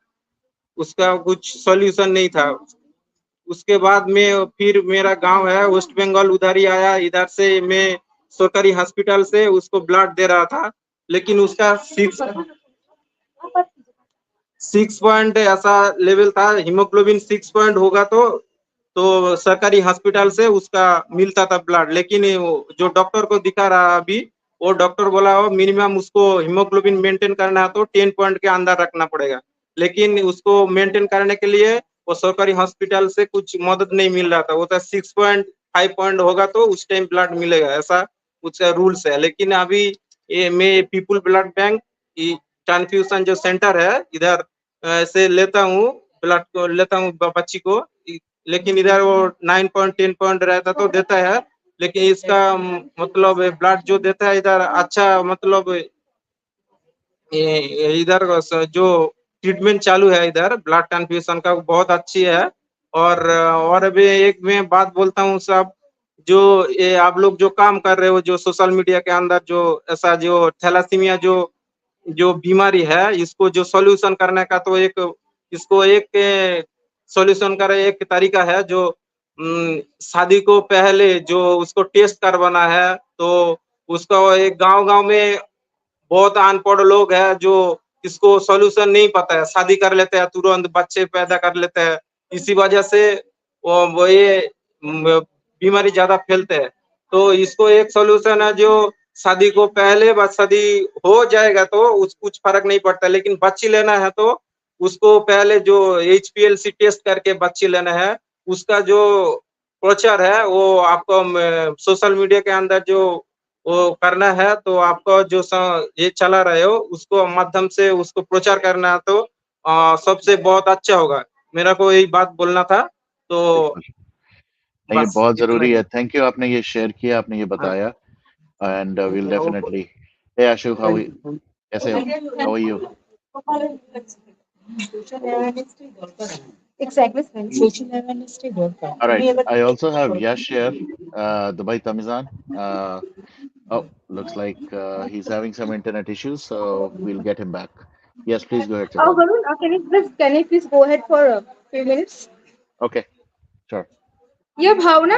उसका कुछ सॉल्यूशन नहीं था। उसके बाद में फिर मेरा गांव है वेस्ट बंगाल, उधर ही आया। इधर से मैं सरकारी हॉस्पिटल से उसको ब्लड दे रहा था, लेकिन उसका 6 पॉइंट ऐसा लेवल था। हीमोग्लोबिन 6 पॉइंट होगा तो सरकारी हॉस्पिटल से उसका मिलता था ब्लड। लेकिन जो डॉक्टर को दिखा रहा अभी, वो डॉक्टर बोला हो मिनिमम उसको हीमोग्लोबिन मेंटेन करना है तो 10 पॉइंट के अंदर रखना पड़ेगा। लेकिन उसको मेंटेन करने के लिए वो सरकारी हॉस्पिटल से कुछ मदद नहीं मिल रहा था। वो तो 6.5 पॉइंट होगा तो उस टाइम ब्लड मिलेगा, ऐसा उसका रूल्स है। लेकिन अभी मैं पीपुल ब्लड बैंक ट्रांसफ्यूजन जो सेंटर है इधर से लेता हूँ, ब्लड को लेता हूँ बच्ची को। लेकिन इधर वो 9 पॉइंट 10 पॉइंट रहता तो देता है। लेकिन इसका मतलब ब्लड जो देता है इधर अच्छा, मतलब इधर जो ट्रीटमेंट चालू है इधर ब्लड ट्रांसफ्यूजन का बहुत अच्छी है। और अभी एक मैं बात बोलता हूँ सब, जो ये आप लोग जो काम कर रहे हो जो सोशल मीडिया के अंदर जो ऐसा जो थैलासीमिया जो जो बीमारी है इसको जो सॉल्यूशन करने का तो एक इसको एक सॉल्यूशन का एक तरीका है जो शादी को पहले जो उसको टेस्ट करवाना है। तो उसका एक गांव-गांव में बहुत अनपढ़ लोग हैं जो इसको सॉल्यूशन नहीं पता है, शादी कर लेते हैं, तुरंत बच्चे पैदा कर लेते हैं। इसी वजह से वो ये बीमारी ज्यादा फैलते हैं। तो इसको एक सॉल्यूशन है जो शादी को पहले बस शादी हो जाएगा तो कुछ फर्क नहीं पड़ता, लेकिन बच्ची लेना है तो उसको पहले जो HPLC टेस्ट करके बच्ची लेना है। उसका जो प्रचार है वो आपको सोशल मीडिया के अंदर जो वो करना है तो आपको जो ये चला रहे हो उसको माध्यम से उसको प्रचार करना है तो सबसे बहुत अच्छा होगा। मेरा को यही बात बोलना था। तो बिल्कुल नहीं, ये बस बहुत इतना जरूरी ही। है। थैंक यू, आपने ये शेयर किया, आपने ये हाँ। बताया। And will definitely. Hey Ashu, how कैसे हो? How are you? Exactly. All right. I also have Yash here, Dubai Tamizan. Oh, looks like he's having some internet issues, so we'll get him back. Yes, please go ahead, sir. Varun, can you please go ahead for a few minutes? Okay, sure. ये भावना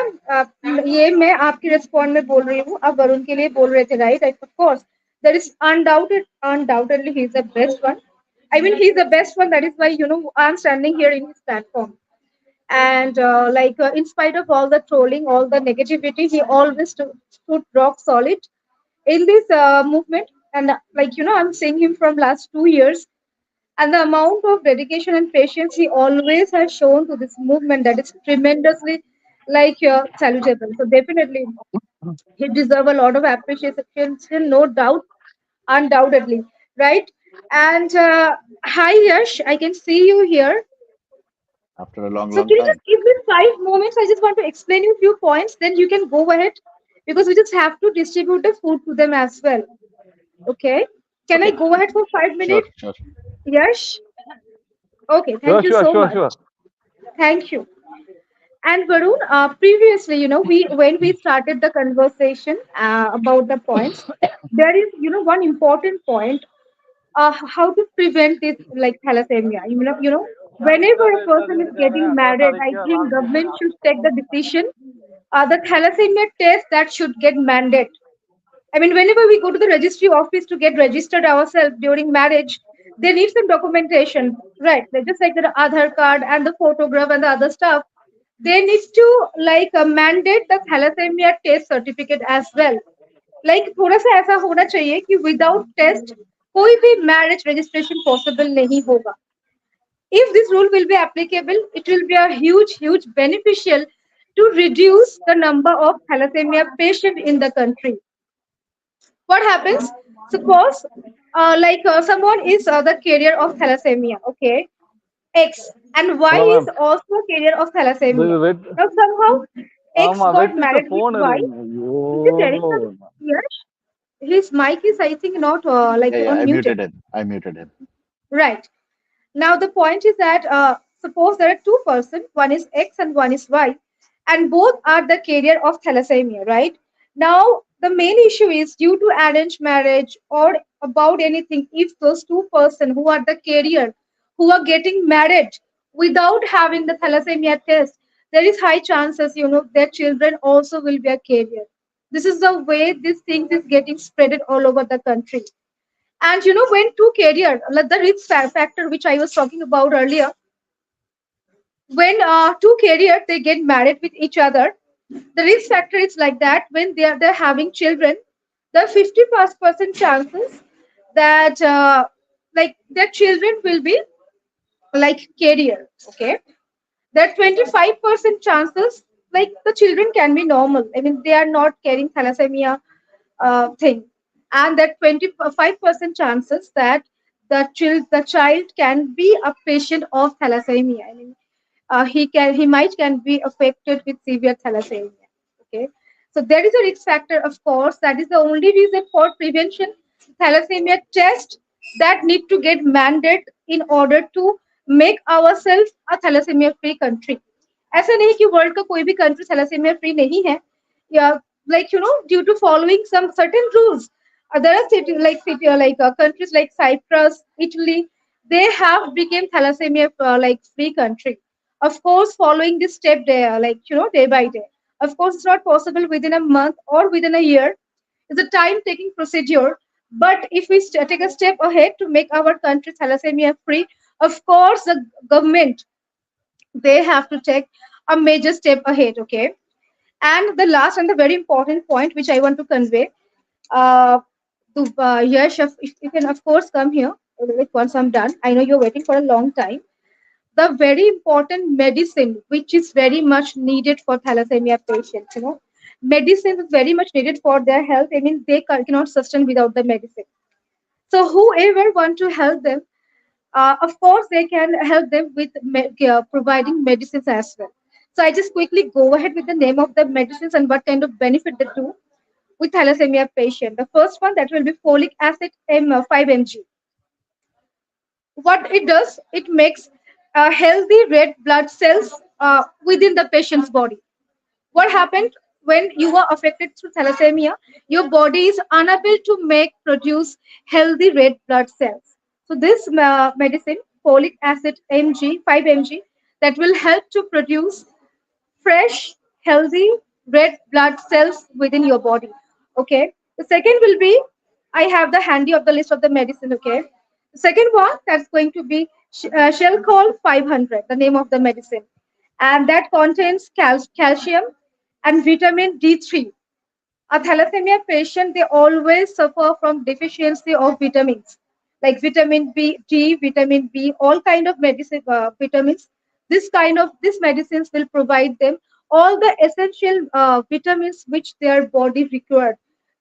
ये मैं आपके respond में बोल रही हूँ, आप वरुण के लिए बोल रहे थे, right? Of course there is undoubtedly he is the best one. I mean, he is the best one. That is why I'm standing here in his platform. And in spite of all the trolling, all the negativity, he always stood rock solid in this movement. And I'm seeing him from last 2 years, and the amount of dedication and patience he always has shown to this movement, that is tremendously salutable. So definitely he deserves a lot of appreciation, no doubt, undoubtedly, right? And hi Yash, I can see you here. After a long, So long can you time. just give me 5 moments? I just want to explain you a few points, then you can go ahead, because we just have to distribute the food to them as well. Okay? Can I Okay, go ahead for five sure, minutes? sure. Yash? Okay, Sure, thank you sure, so sure, much. sure. Thank you. And Varun, previously, we when we started the conversation about the points, there is, one important point, how to prevent this like thalassemia. Whenever a person is getting married, I think government should take the decision. The thalassemia test that should get mandate. I mean, whenever we go to the registry office to get registered ourselves during marriage, they need some documentation, right? They just like the Aadhaar card and the photograph and the other stuff. They need to mandate the thalassemia test certificate as well. Like थोड़ा सा ऐसा होना चाहिए कि without test कोई भी marriage registration possible नहीं होगा. If this rule will be applicable, it will be a huge beneficial to reduce the number of thalassemia patients in the country. What happens? Suppose someone is the carrier of thalassemia, okay, X, and Y Hello, is ma'am. also a carrier of Wait, thalassemia. wait. Now somehow X got Wait, married with phone Y. Is he telling Yo. something? Yes. His mic is, I think, not Yeah, yeah, I unmuted. muted him. I muted him. Right. Now the point is that suppose there are two persons, one is X and one is Y, and both are the carrier of thalassemia, right? Now the main issue is due to arranged marriage or about anything. If those two persons who are the carrier who are getting married without having the thalassemia test, there is high chances their children also will be a carrier. This is the way this thing is getting spreaded all over the country. And when two carrier, like the risk factor which I was talking about earlier, when two carrier they get married with each other, the risk factor is like that when they're having children, there are 50% chances that their children will be like carrier. Okay, there are 25% chances like the children can be normal. I mean, they are not carrying thalassemia thing, and that 25% chances that the child can be a patient of thalassemia. I mean, he might can be affected with severe thalassemia. Okay, so there is a risk factor, of course. That is the only reason for prevention. Thalassemia test that need to get mandate in order to make ourselves a thalassemia free country. ऐसा नहीं कि world का कोई भी country thalassaemia free नहीं है, या like due to following some certain rules. There are countries like Cyprus, Italy, they have become thalassemia like free country. Of course, following this step day, day by day. Of course, it's not possible within a month or within a year. It's a time-taking procedure. But if we take a step ahead to make our country thalassemia free, of course, the government, they have to take a major step ahead. Okay. And the last and the very important point which I want to convey, uh, to Yash, if you can of course come here like once I'm done. I know you're waiting for a long time. The very important medicine which is very much needed for thalassemia patients, medicine is very much needed for their health. I mean, they cannot sustain without the medicine. So whoever want to help them, of course, they can help them with providing medicines as well. So I just quickly go ahead with the name of the medicines and what kind of benefit they do with thalassemia patient. The first one that will be folic acid 5 mg. What it does, it makes healthy red blood cells within the patient's body. What happened when you are affected through thalassemia? Your body is unable to make produce healthy red blood cells. So this medicine, folic acid mg 5 mg, that will help to produce fresh, healthy red blood cells within your body. Okay. The second will be, I have the handy of the list of the medicine. Okay. The second one, that's going to be Shell Call 500, the name of the medicine, and that contains calcium and vitamin D3. A thalassemia patient, they always suffer from deficiency of vitamins like vitamin B, D, vitamin B, all kind of medicine vitamins. This medicines will provide them all the essential vitamins which their body required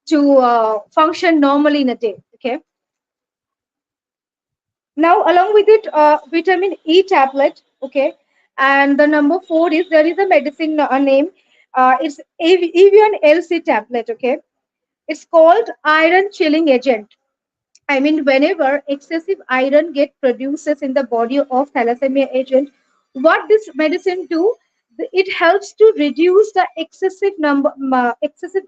to function normally in a day. Okay. Now, along with it, vitamin E tablet. Okay. And the number four is, there is a medicine name. It's Evian LC tablet. Okay. It's called iron chilling agent. I mean, whenever excessive iron get produces in the body of thalassemia agent, what this medicine do? It helps to reduce the excessive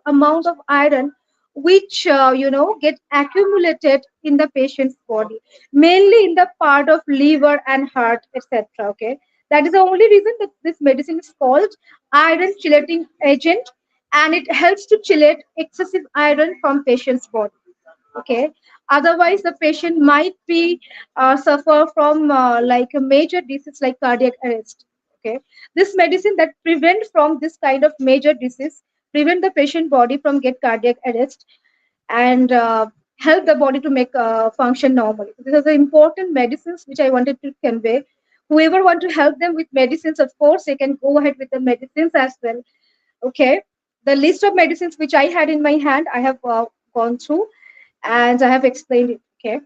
amount of iron which get accumulated in the patient's body, mainly in the part of liver and heart, etc. Okay, that is the only reason that this medicine is called iron chelating agent, and it helps to chelate excessive iron from patient's body. Okay, otherwise the patient might be suffer from like a major disease like cardiac arrest. Okay, this medicine that prevent from this kind of major disease, prevent the patient body from get cardiac arrest, and help the body to make function normally. These are the important medicines which I wanted to convey. Whoever want to help them with medicines, of course they can go ahead with the medicines as well. Okay, the list of medicines which I had in my hand, I have gone through and I have explained it. Okay.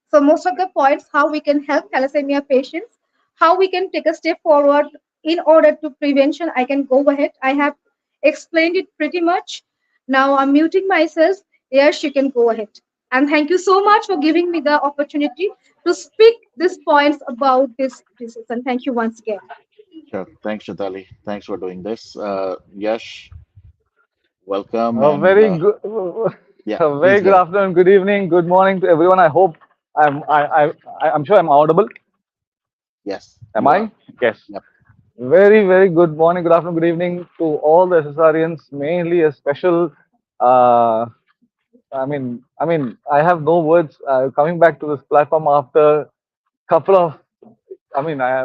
So most of the points, how we can help thalassemia patients, how we can take a step forward in order to prevention, I can go ahead. I have explained it pretty much. Now I'm muting myself. Yes, you can go ahead. And thank you so much for giving me the opportunity to speak these points about this disease. And thank you once again. Sure. Thanks, Shatali. Thanks for doing this. Yash, welcome. A And very good, yeah, a please very go good ahead. afternoon, good evening, good morning to everyone. I hope I'm sure I'm audible. Yes, Am you are. I? Yes. Yep. Very good morning, good afternoon, good evening to all the SSRians. Mainly a special. Uh, I have no words. Coming back to this platform after couple of,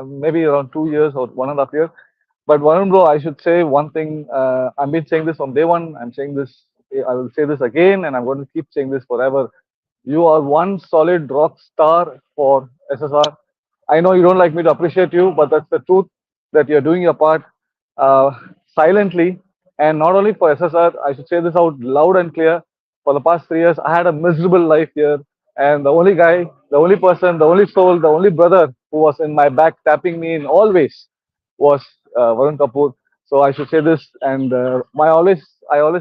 maybe around 2 years or 1.5 years. But Varun bro, I should say one thing. I've been saying this from day one. I'm saying this. I will say this again, and I'm going to keep saying this forever. You are one solid rock star for SSR. I know you don't like me to appreciate you, but that's the truth. That you're doing your part uh, silently, and not only for SSR. I should say this out loud and clear. For the past 3 years, I had a miserable life here, and the only guy, the only person, the only soul, the only brother who was in my back, tapping me in always was Varun Kapoor. So I should say this, and I always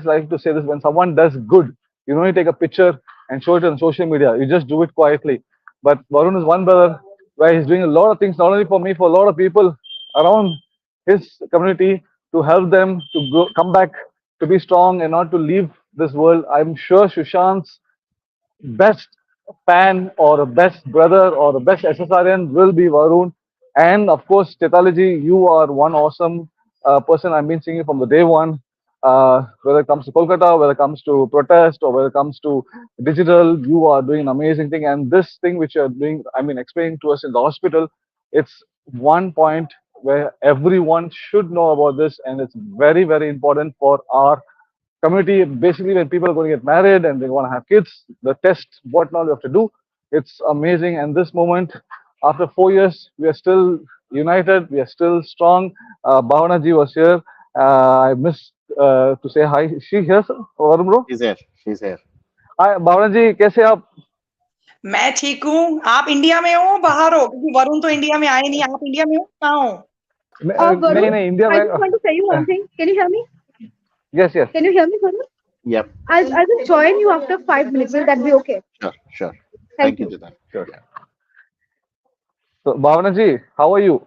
like to say this: when someone does good, you don't only take a picture and show it on social media. You just do it quietly. But Varun is one brother where he's doing a lot of things, not only for me, for a lot of people around his community, to help them to go, come back, to be strong and not to leave this world. I'm sure Sushant's best fan or a best brother or the best SSRN will be Varun. And of course, Chetaliji, you are one awesome person. I've been seeing you from the day one. Whether it comes to Kolkata, whether it comes to protest, or whether it comes to digital, you are doing an amazing thing. And this thing which you're doing, I mean, explaining to us in the hospital, it's one point where everyone should know about this, and it's very, very important for our community. Basically, when people are going to get married and they want to have kids, the test, what now you have to do, it's amazing. And this moment, after 4 years, we are still united, we are still strong. Bhavana ji was here. I missed to say hi. Is she here, sir? Varun bro? She's here. She's here. Hi, Bhavana ji, कैसे आप? मैं ठीक हूँ। आप India में हो बाहर हो? क्योंकि वरुण तो इंडिया में आए नहीं। आप इंडिया में हो कहाँ हो? नहीं Varun, नहीं इंडिया I में. just want to tell you one thing. Can you hear me? Yes, yes. Can you hear me, Varun? Yep. I'll just join you after 5 minutes. Will that be okay? Sure. Sure. Thank Thank you, you. Jitan. Sure. So, Bhavana ji, how are you?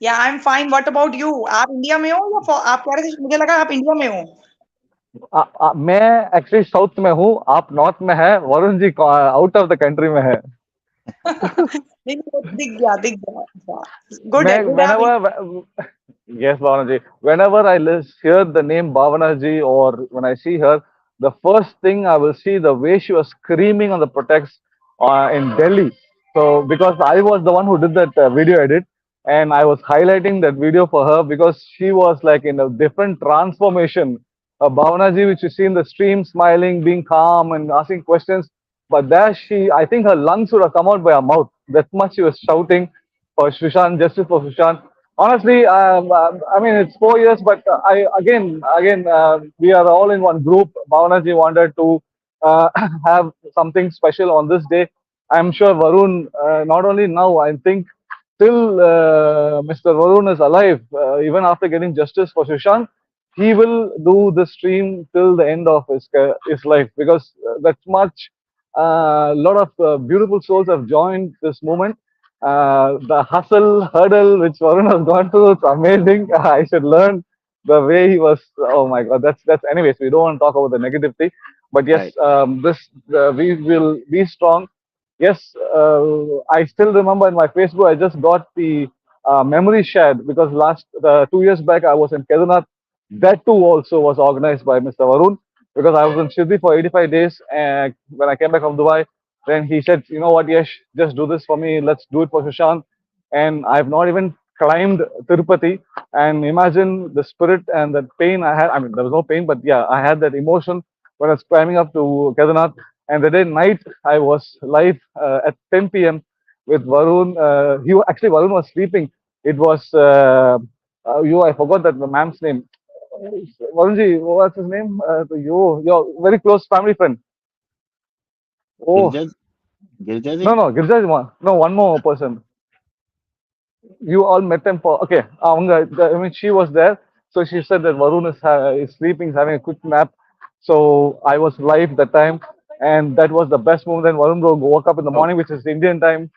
या I am fine. What about you? आप India में हो या आप कह रहे थे, मुझे लगा आप इंडिया में हो। मैं एक्चुअली साउथ में हूँ, आप नॉर्थ में है, Varun ji out of the country में है. नहीं, दिख गया दिख गया। गुड है, मैं गुड है आप। whenever yes Bhavana ji, whenever I hear the name Bhavana ji or when I see her, the first thing I will see the way she was screaming on the protests in Delhi. So because I was the one who did that video edit, and I was highlighting that video for her because she was like in a different transformation. Bhavana ji, which you see in the stream, smiling, being calm and asking questions, but there she, I think her lungs would have come out by her mouth. That much she was shouting for Sushant, justice for Sushant. Honestly, I mean, it's 4 years, but I again, we are all in one group. Bhavana ji wanted to have something special on this day. I'm sure Varun, not only now, I think till Mr. Varun is alive, even after getting justice for Sushant, he will do the stream till the end of his life because that much a lot of beautiful souls have joined this movement. The hustle hurdle which Varun has gone through, it's amazing. I should learn the way he was. Oh my God, that's. Anyways, we don't want to talk about the negativity, but yes, Right. this we will be strong. Yes, I still remember in my Facebook, I just got the memory shared because last 2 years back I was in Kedarnath. That too also was organized by Mr. Varun because I was in Shirdi for 85 days, and when I came back from Dubai, then he said, you know what, Yesh, just do this for me. Let's do it for Sushant. And I've not even climbed Tirupati. And imagine the spirit and the pain I had. I mean, there was no pain, but yeah, I had that emotion when I was climbing up to Kedarnath. And the day night, I was live at 10 p.m. with Varun. Actually, Varun was sleeping. It was, I forgot that the man's name. Varunji, what's his name? Your very close family friend. Oh, Girja, Girja no, ji? no, Girja is one. No, one more person. You all met them for, okay. I mean, she was there. So she said that Varun is sleeping, is having a quick nap. So I was live that time. And that was the best moment. Then Varun bro woke up in the Oh, morning, which is Indian time.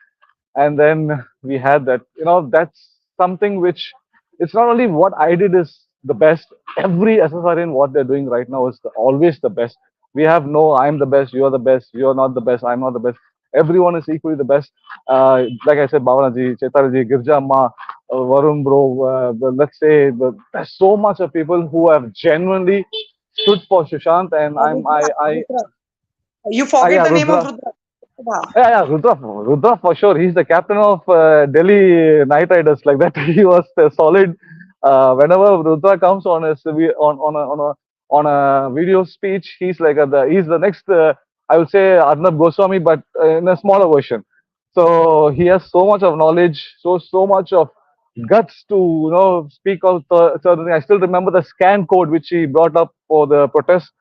And then we had that. That's something which it's not only what I did is the best. Every SSRN what they're doing right now is always the best. We have no I'm the best, you're the best, you're not the best, I'm not the best. Everyone is equally the best. Like I said, Bhavana ji, Chaitara ji, Girja Amma, Varun bro, let's say there's so much of people who have genuinely stood for Sushant, and You forget yeah, the name of Rudra. Rudra. Yeah, Rudra for sure. He's the captain of Delhi Knight Riders. Like that, he was solid. Whenever Rudra comes on a video speech, he's like he's the next. I would say Arnab Goswami, but in a smaller version. So he has so much of knowledge, so much of guts to speak of certain things. I still remember the scan code which he brought up for the protest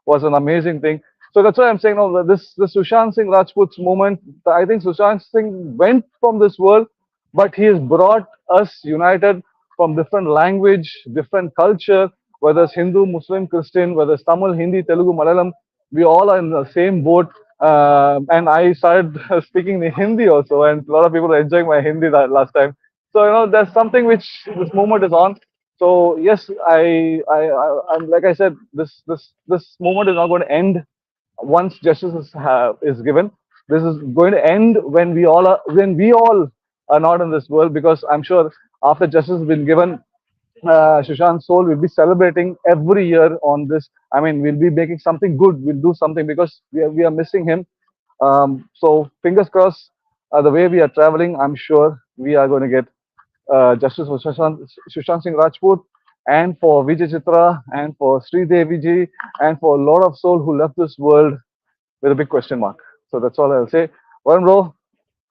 was an amazing thing. So that's why I'm saying, this Sushant Singh Rajput's movement. I think Sushant Singh went from this world, but he has brought us united from different language, different culture, whether it's Hindu, Muslim, Christian, whether it's Tamil, Hindi, Telugu, Malayalam. we all are in the same boat. And I started speaking in Hindi also, and a lot of people are enjoying my Hindi that last time. So there's something which this movement is on. So yes, I'm like I said, this movement is not going to end once justice is given. This is going to end when we all are not in this world, because I'm sure after justice has been given, Sushant Soul will be celebrating every year on this. I mean, we'll be making something good. We'll do something because we are missing him. So fingers crossed. The way we are traveling, I'm sure we are going to get justice for Sushant Singh Rajput, and for Vijay Chitra, and for Sri Devi ji, and for a lot of soul who left this world with a big question mark. So that's all I'll say. Varun bro,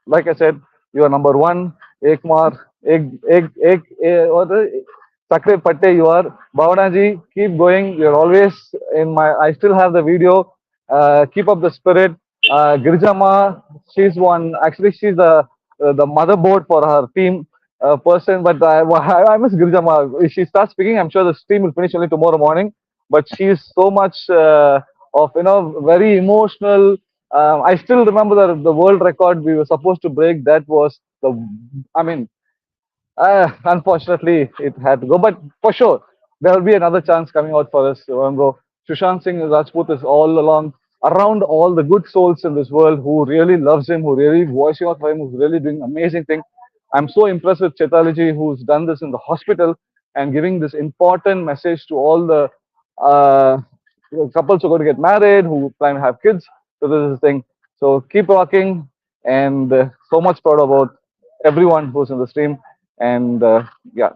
like I said, you are number one. Ek mar, what Sakre Patte, you are. Bhavana ji, keep going. You're always in my. I still have the video. Keep up the spirit. Girija Ma, she's one. Actually, she's the motherboard for her team person. But I miss Girija Ma. If she starts speaking, I'm sure the stream will finish only tomorrow morning. But she's so much of very emotional. I still remember the world record we were supposed to break. That was the, I mean, unfortunately, it had to go. But for sure, there will be another chance coming out for us. Bro. Sushant Singh Rajput is all along around all the good souls in this world who really loves him, who really voicing out for him, who's really doing amazing thing. I'm so impressed with Chetaliji, who's done this in the hospital and giving this important message to all the uh, couples who are going to get married, who plan to have kids. So this is the thing. So keep rocking, and so much proud about everyone who's in the stream. And yeah,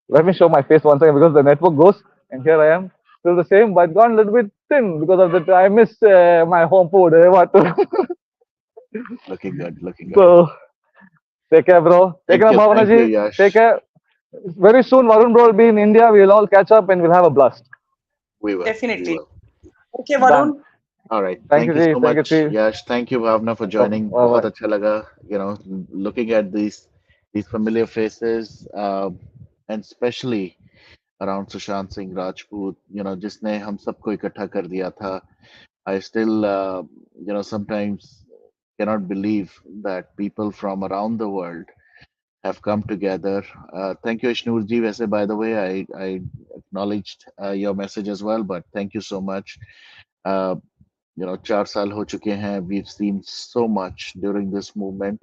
let me show my face once again because the network goes, and here I am, still the same, but gone a little bit thin because of the I miss my home food. What? Looking good, looking good. So take care, bro. Take care, Bhavana Thank you, ji. Take Yash. care. Very soon, Varun bro will be in India. We'll all catch up and we'll have a blast. We will, we Definitely. will. Okay, Done. Varun. All right. Thank you, Thank you ji. so Thank you, much, ji. Yash. Thank you, Bhavna, for joining. Bye बहुत bye. अच्छा लगा, looking at these familiar faces, and especially around Sushant Singh Rajput, जिसने हम सबको इकट्ठा कर दिया था. I still, sometimes cannot believe that people from around the world have come together. Thank you, Ishnurji. वैसे, by the way, I acknowledged your message as well, but thank you so much. Uh, 4 साल हो चुके हैं. We've seen so much during this movement.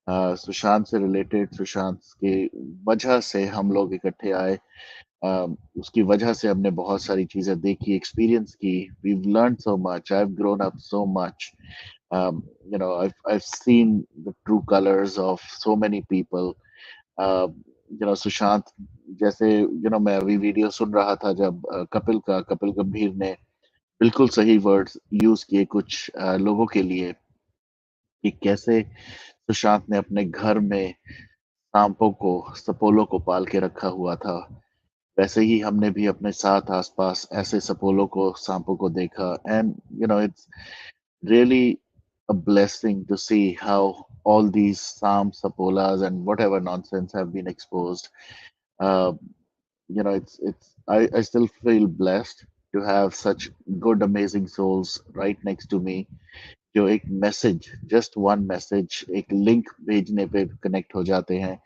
Sushant से related, Sushant की वजह से हम लोग इकट्ठे आए. उसकी वजह से हमने बहुत सारी चीजें देखी, एक्सपीरियंस की. We've learned so much. I've grown up so much. I've seen the true colors of so many people. Sushant जैसे, मैं अभी वीडियो सुन रहा था जब कपिल गंभीर ने बिल्कुल सही वर्ड्स यूज किए कुछ लोगों के लिए, कि कैसे सुशांत ने अपने घर में सपोलो को पाल के रखा हुआ था. वैसे ही हमने भी अपने साथ आसपास ऐसे सपोलो को, सांपों को देखा. And it's really a blessing to see how all these sapolas and whatever nonsense have been exposed. Uh, I still feel blessed to have such good, amazing souls right next to me, जो एक message, just one message, एक link भेजने पे connect हो जाते हैं.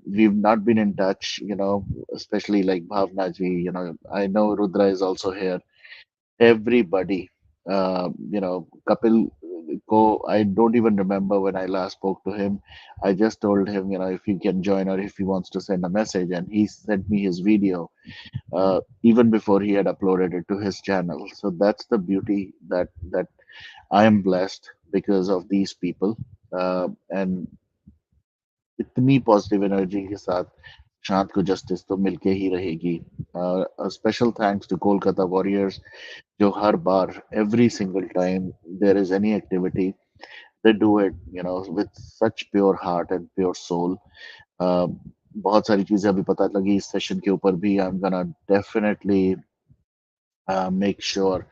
We've not been in touch, especially like Bhavna ji. I know Rudra is also here. Everybody, Kapil ko, I don't even remember when I last spoke to him. I just told him, if he can join or if he wants to send a message, and he sent me his video even before he had uploaded it to his channel. So that's the beauty, that I am blessed because of these people. And इतनी positive energy के साथ शांत को justice तो मिलके ही रहेगी. Special thanks to Kolkata warriors, जो हर बार, every single time there is any activity, they do it with such pure heart and pure soul. बहुत सारी चीजें अभी पता लगी इस सेशन के ऊपर भी. I'm gonna definitely make sure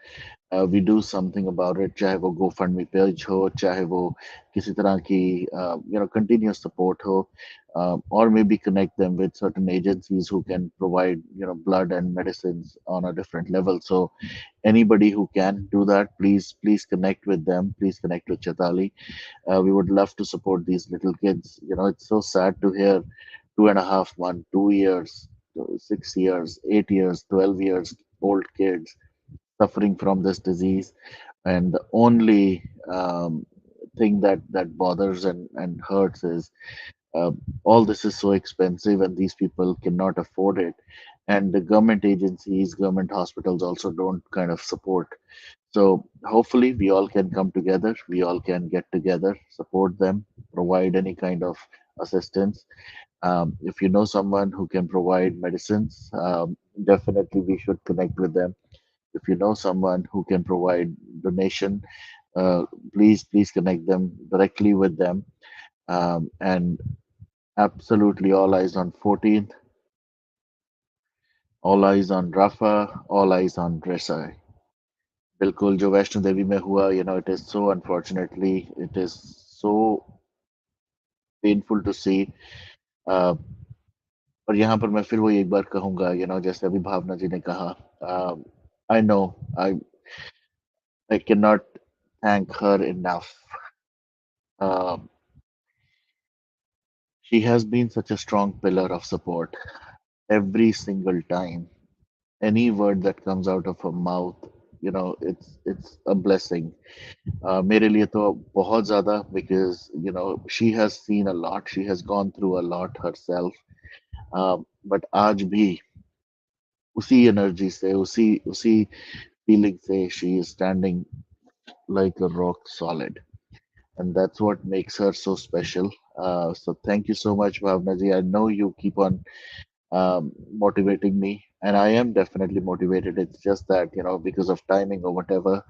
we do something about it, चाहे वो GoFundMe page हो, चाहे वो किसी तरह की continuous support हो, or maybe connect them with certain agencies who can provide blood and medicines on a different level. So anybody who can do that, please connect with them. Please connect with Chetali. We would love to support these little kids. It's so sad to hear 2.5 months, 2 years, 6 years, 8 years, 12 years old kids suffering from this disease, and the only thing that bothers and hurts is uh, all this is so expensive and these people cannot afford it, and the government agencies, government hospitals also don't kind of support. So hopefully we all can come together, we all can get together, support them, provide any kind of assistance. If you know someone who can provide medicines, definitely we should connect with them. If you know someone who can provide donation, uh, please connect them directly with them. And absolutely all eyes on 14th, all eyes on Rafa, all eyes on Dressai. बिल्कुल जो वैष्णो देवी में हुआ, it is so unfortunately, it is so painful to see. uh, और यहाँ पर मैं फिर वही एक बार कहूंगा, जैसे अभी भावना जी ने कहा, I know, I I can not thank her enough. uh, she has been such a strong pillar of support every single time. Any word that comes out of her mouth, it's a blessing. मेरे लिए तो बहुत ज़्यादा, because she has seen a lot, she has gone through a lot herself. But आज भी उसी energy से, उसी फीलिंग से she is standing like a rock solid, and that's what makes her so special. So thank you so much, Bhavna ji. I know you keep on motivating me, and I am definitely motivated. It's just that because of timing or whatever,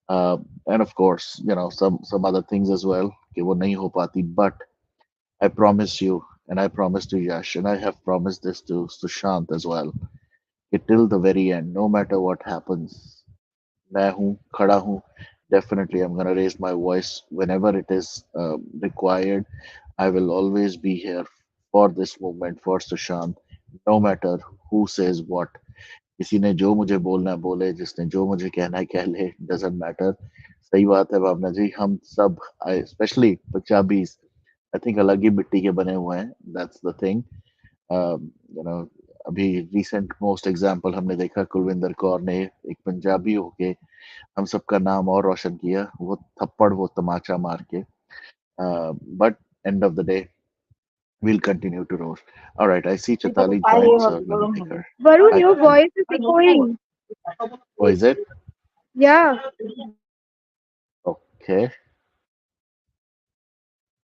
and of course some other things as well कि वो नहीं हो पाती. But I promise you, and I promise to Yash, and I have promised this to Sushant as well, कि till the very end, no matter what happens, मैं हूँ, खड़ा हूँ. Definitely, I'm gonna raise my voice whenever it is required. I will always be here for this movement, for Sushant, no matter who says what. किसी ने जो मुझे बोलना है बोले, जिसने जो मुझे कहना है कह ले, डजेंट मैटर. सही बात है भावना जी, हम सब, स्पेशली पंजाबीज, आई थिंक अलग ही मिट्टी के बने हुए हैं. That's the thing. You know अभी रिसेंट मोस्ट एग्जांपल हमने देखा, कुलविंदर कौर ने एक पंजाबी होके हम सबका नाम और रोशन किया, वो थप्पड़, वो तमाचा मार के. But end of the day, we'll continue to roar. All right, I see Chatali joined, so let me take her. Varun, Hi, your Chatali. voice is echoing. Oh, is it? Yeah. Okay.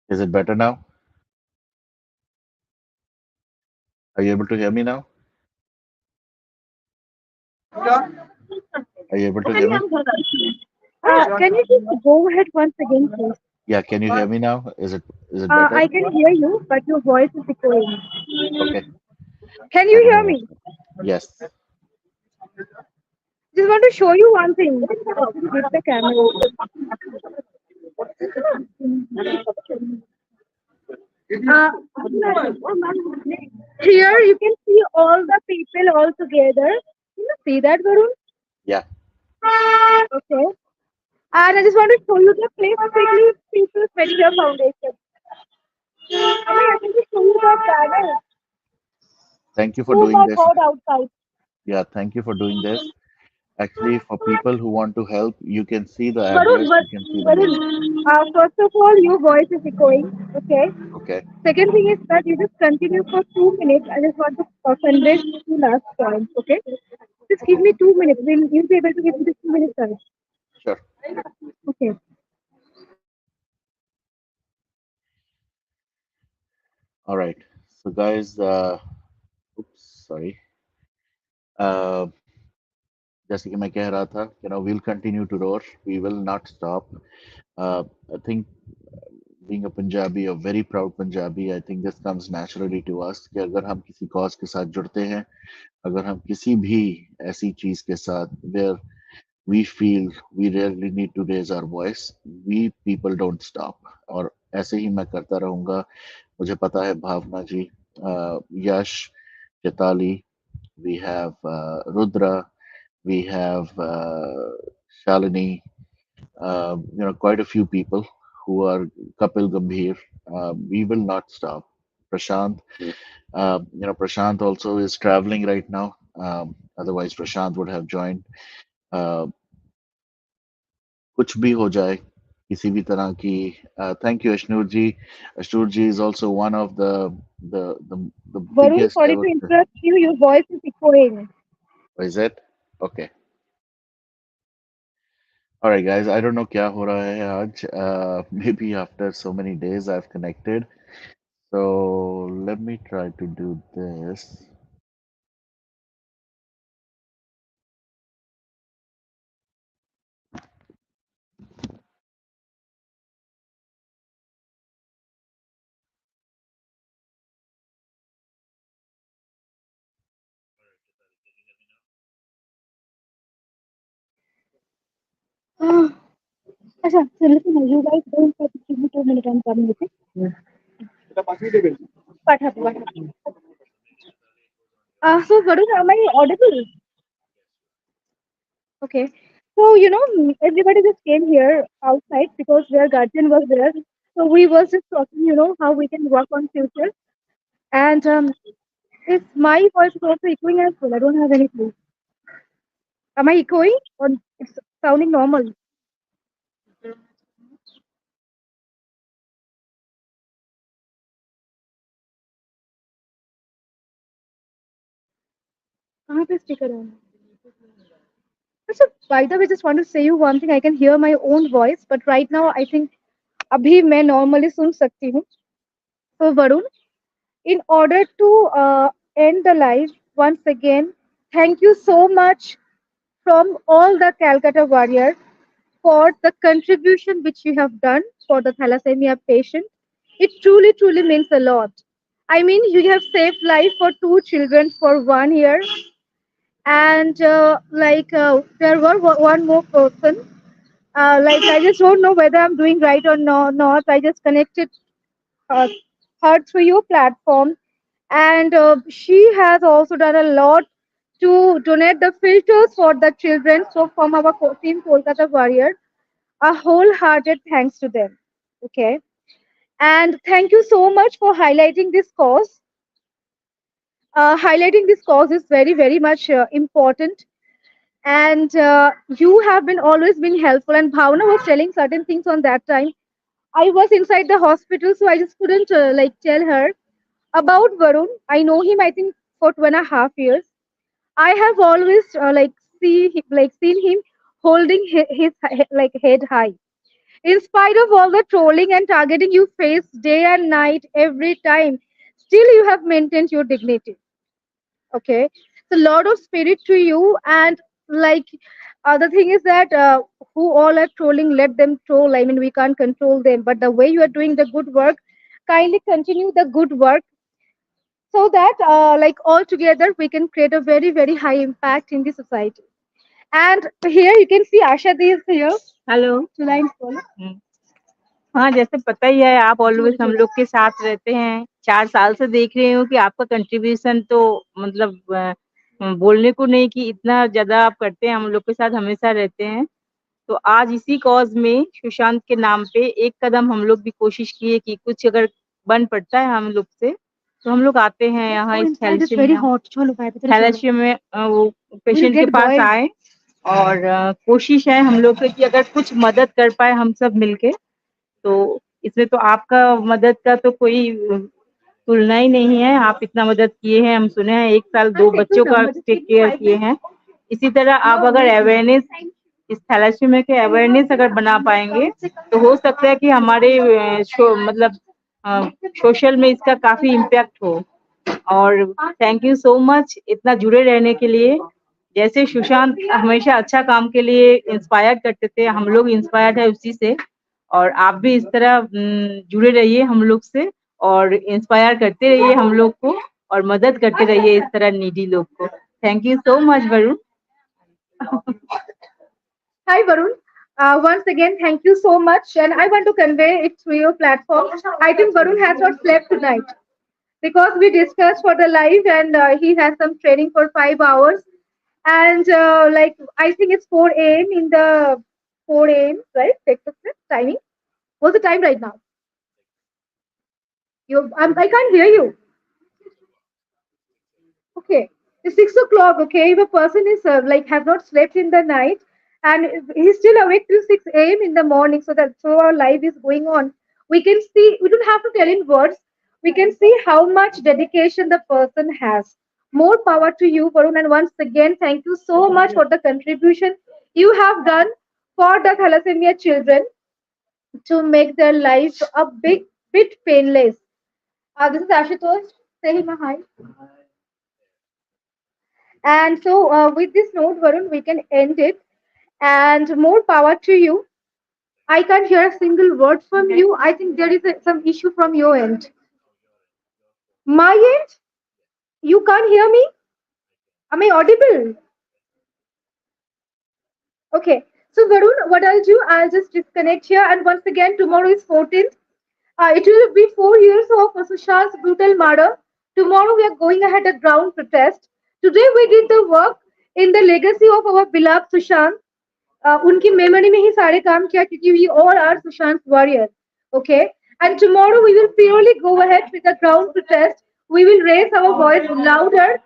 Is it better now? Are you able to hear me now? Are you able to hear me? Can you just go ahead once again, please? Yeah, can you hear me now? Is it better? I can hear you, but your voice is echoing. Okay. Can I you don't hear know me? what's happening. Yes. Just want to show you one thing. Hit the camera. Uh, Here you can see all the people all together. Can you see that, Varun? Yeah. Okay. And I just want to show you the place quickly. People's Medicare Foundation. I can just show you the banner. Thank you for Oh doing my this. God, outside. Yeah, thank you for doing this. Actually, for people who want to help, you can see the Varun, address, you can see the Varun, link. first of all, your voice is echoing. Okay. Okay. Second thing is that you just continue for 2 minutes. I just want to convey two last points. Okay. Just give me 2 minutes. You'll be able to give me the 2 minutes. Time. Sure. Okay. All right. So, guys, oops, sorry. Uh, जैसे कि मैं कह रहा था, we'll continue to roar. We will not stop. I think being a Punjabi, a very proud Punjabi, I think this comes naturally to us कि अगर हम किसी cause के साथ जुड़ते हैं, अगर हम किसी भी ऐसी चीज के साथ, where we feel we really need to raise our voice. We people don't stop. और ऐसे ही मैं करता रहूंगा. मुझे पता है भावना जी, यश, Chaitali, we have Rudra, we have Shalini, quite a few people who are Kapil Gambhir. We will not stop. Prashant, Prashant also is traveling right now. Otherwise, Prashant would have joined. Uh, कुछ भी हो जाए, किसी भी तरह की. Thank you, Ashnur ji. Ashnur ji is also one of the the, the Varun, biggest sorry ever. to interrupt you. Your voice is echoing. Is it? Okay. All right, guys. I don't know क्या हो रहा है आज. Maybe after so many days I've connected. So let me try to do this. Acha, so listen, you guys don't have to give me 2 minutes. I'm coming with it. What happened? What happened? So Varun, am I audible? Okay. So, everybody just came here outside because their guardian was there. So we was just talking, how we can work on future. And if my voice is also echoing as well, I don't have any clue. Am I echoing or it's sounding normal? कहाँ पे speaker on? So, by the way, just want to say you one thing. I can hear my own voice, but right now I think अभी मैं normally सुन सकती हूँ. So Varun, in order to end the live once again, thank you so much from all the Calcutta warriors for the contribution which you have done for the thalassemia patient. It truly, truly means a lot. I mean, you have saved life for 2 children for 1 year, and there were one more person. I just don't know whether I'm doing right or not. I just connected uh, her through your platform, and she has also done a lot to donate the filters for the children. So from our team Kolkata Warrior, a wholehearted thanks to them. Okay, and thank you so much for highlighting this cause. Highlighting this cause is very very much important, and you have been always been helpful. And Bhavna was telling certain things on that time. I was inside the hospital, so I just couldn't tell her about Varun. I know him, I think, for 2.5 years. I have always seen him holding his head high. In spite of all the trolling and targeting you face day and night every time, still you have maintained your dignity. Okay, so lot of spirit to you, and like the thing is that who all are trolling, let them troll. I mean, we can't control them, but the way you are doing the good work, kindly continue the good work so that all together we can create a very very high impact in the society. And here you can see Asha Di is here. Hello. July follow. हाँ, जैसे पता ही है, आप always हम लोग के साथ रहते हैं. 4 साल से देख रही हूँ कि आपका कंट्रीब्यूशन तो मतलब बोलने को नहीं कि इतना ज्यादा आप करते हैं, हम लोग के साथ हमेशा रहते हैं. तो आज इसी कॉज में सुशांत के नाम पे एक कदम हम लोग भी कोशिश किए कि कुछ अगर बन पड़ता है हम लोग से, तो हम लोग आते हैं यहाँ इस थैलेसीमिया में वो पेशेंट के पास आए, और कोशिश है हम लोग की कि अगर कुछ मदद कर पाए हम सब मिलके, तो इसमें तो आपका मदद का तो कोई तुलना ही नहीं है. आप इतना मदद किए हैं, हम सुने हैं 1 साल 2 बच्चों का टेक केयर किए हैं. इसी तरह आप अगर अवेयरनेस, इस थैलेसीमिया के अवेयरनेस अगर बना पाएंगे, तो हो सकता है कि हमारे मतलब सोशल में इसका काफी इम्पैक्ट हो. और थैंक यू सो मच इतना जुड़े रहने के लिए. जैसे सुशांत हमेशा अच्छा काम के लिए इंस्पायर करते थे, हम लोग इंस्पायर्ड है उसी से, और आप भी इस तरह जुड़े रहिए हम लोग से, और इंस्पायर करते रहिए हम लोग को, और मदद करते रहिए इस तरह नीडी लोग को. Thank you so much Varun. Hi, Varun. Once again, thank you so much. And I want to convey it through your platform. I think Varun has not slept tonight because we discussed for the live and he has some training for 5 hours. And like, I think it's 4 a.m. in the 4 a.m., right? Texas timing. What's the time right now? I can't hear you. Okay, it's 6 o'clock. Okay, if a person is like have not slept in the night and he's still awake till 6 a.m. in the morning, so our life is going on. We can see. We don't have to tell in words. We can see how much dedication the person has. More power to you, Varun. And once again, thank you so much for the contribution you have done for the thalassemia children to make their life a bit painless. This is Ashutosh. Say him a hi. And so, with this note, Varun, we can end it. And more power to you. I can't hear a single word from you. I think there is some issue from your end. My end? You can't hear me? Am I audible? Okay. So, Varun, what I'll do, I'll just disconnect here. And once again, tomorrow is 14th. It will be 4 years of Sushant's brutal murder. Tomorrow, we are going ahead a ground protest. Today, we did the work in the legacy of our beloved Sushant. उनकी memory में ही सारे काम किया क्योंकि we all are Sushant's warrior. Okay, and tomorrow we will purely go ahead with the ground protest. We will raise our voice louder,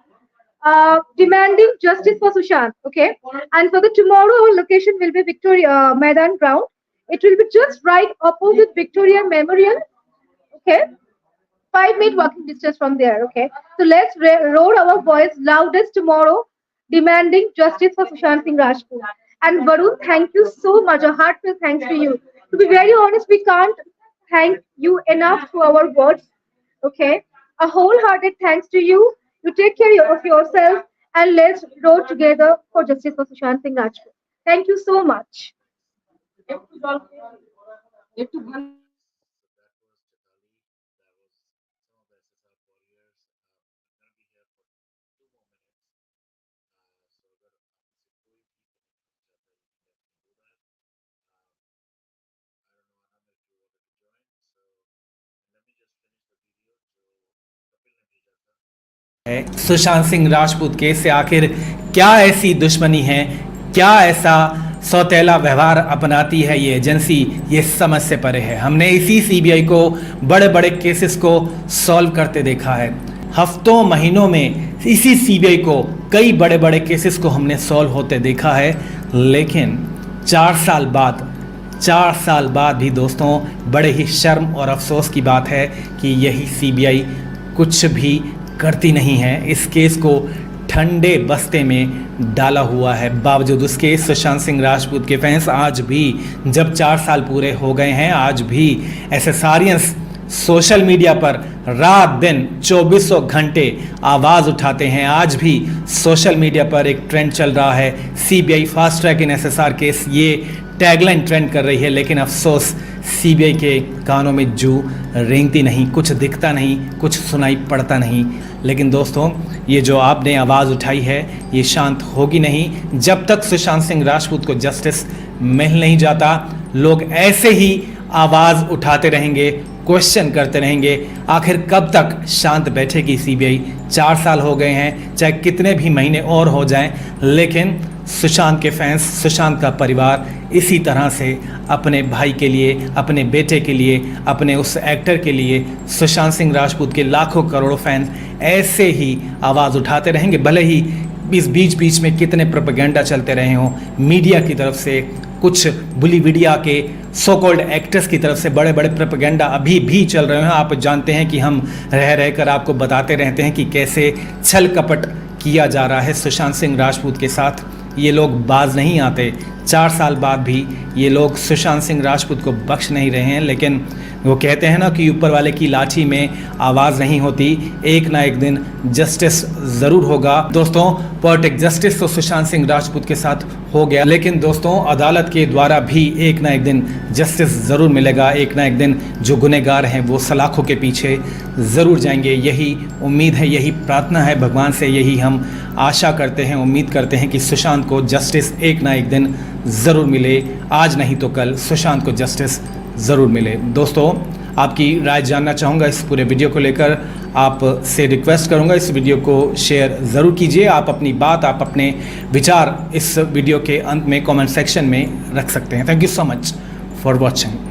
demanding justice for Sushant. Okay, and for the tomorrow our location will be Victoria Maidan ground. It will be just right opposite Victoria Memorial. Okay, 5 minute walking distance from there. Okay, so let's roar our voice loudest tomorrow, demanding justice for Sushant Singh Rajput. And Varun, thank you so much. A heartfelt thanks to you. To be very honest, we can't thank you enough through our words. Okay, a wholehearted thanks to you. You take care of yourself and let's roar together for justice for Sushant Singh Rajput. Thank you so much. Sushant Singh Rajput case से आखिर क्या ऐसी दुश्मनी है, क्या ऐसा सौतेला व्यवहार अपनाती है ये एजेंसी, ये समझ से परे है। हमने इसी सीबीआई को बड़े बड़े केसेस को सॉल्व करते देखा है। हफ्तों महीनों में इसी सीबीआई को कई बड़े बड़े केसेस को हमने सॉल्व होते देखा है, लेकिन 4 साल बाद भी दोस्तों बड़े ही शर्म और अफसोस की बात है कि यही सीबीआई कुछ भी करती नहीं है। इस केस को ठंडे बस्ते में डाला हुआ है। बावजूद उसके सुशांत सिंह राजपूत के फैंस आज भी, जब 4 साल पूरे हो गए हैं, आज भी एसेसारियंस सोशल मीडिया पर रात दिन 24 घंटे आवाज़ उठाते हैं। आज भी सोशल मीडिया पर एक ट्रेंड चल रहा है, सीबीआई फास्ट ट्रैक इन एसएसआर केस, ये टैगलाइन ट्रेंड कर रही है। लेकिन अफसोस सीबीआई के कानों में जू रेंगती नहीं, कुछ दिखता नहीं, कुछ सुनाई पड़ता नहीं। लेकिन दोस्तों, ये जो आपने आवाज़ उठाई है ये शांत होगी नहीं जब तक सुशांत सिंह राजपूत को जस्टिस मिल नहीं जाता। लोग ऐसे ही आवाज़ उठाते रहेंगे, क्वेश्चन करते रहेंगे। आखिर कब तक शांत बैठेगी सीबीआई? 4 साल हो गए हैं, चाहे कितने भी महीने और हो जाएं, लेकिन सुशांत के फैंस, सुशांत का परिवार इसी तरह से अपने भाई के लिए, अपने बेटे के लिए, अपने उस एक्टर के लिए, सुशांत सिंह राजपूत के लाखों करोड़ों फैंस ऐसे ही आवाज़ उठाते रहेंगे। भले ही इस बीच में कितने प्रोपेगेंडा चलते रहे हों, मीडिया की तरफ से, कुछ बॉलीवुडिया के सो कॉल्ड एक्टर्स की तरफ से बड़े बड़े प्रोपेगेंडा अभी भी चल रहे हैं। आप जानते हैं कि हम रह कर आपको बताते रहते हैं कि कैसे छल कपट किया जा रहा है सुशांत सिंह राजपूत के साथ। ये लोग बाज नहीं आते। 4 साल बाद भी ये लोग सुशांत सिंह राजपूत को बख्श नहीं रहे हैं। लेकिन वो कहते हैं ना कि ऊपर वाले की लाठी में आवाज़ नहीं होती, एक ना एक दिन जस्टिस ज़रूर होगा। दोस्तों, पोएटिक जस्टिस तो सुशांत सिंह राजपूत के साथ हो गया, लेकिन दोस्तों अदालत के द्वारा भी एक ना एक दिन जस्टिस ज़रूर मिलेगा। एक ना एक दिन जो गुनहगार हैं वो सलाखों के पीछे ज़रूर जाएंगे। यही उम्मीद है, यही प्रार्थना है भगवान से, यही हम आशा करते हैं, उम्मीद करते हैं कि सुशांत को जस्टिस एक ना एक दिन ज़रूर मिले। आज नहीं तो कल सुशांत को जस्टिस ज़रूर मिले। दोस्तों, आपकी राय जानना चाहूँगा इस पूरे वीडियो को लेकर। आप से रिक्वेस्ट करूँगा इस वीडियो को शेयर ज़रूर कीजिए। आप अपनी बात, आप अपने विचार इस वीडियो के अंत में कमेंट सेक्शन में रख सकते हैं। Thank you so much for watching.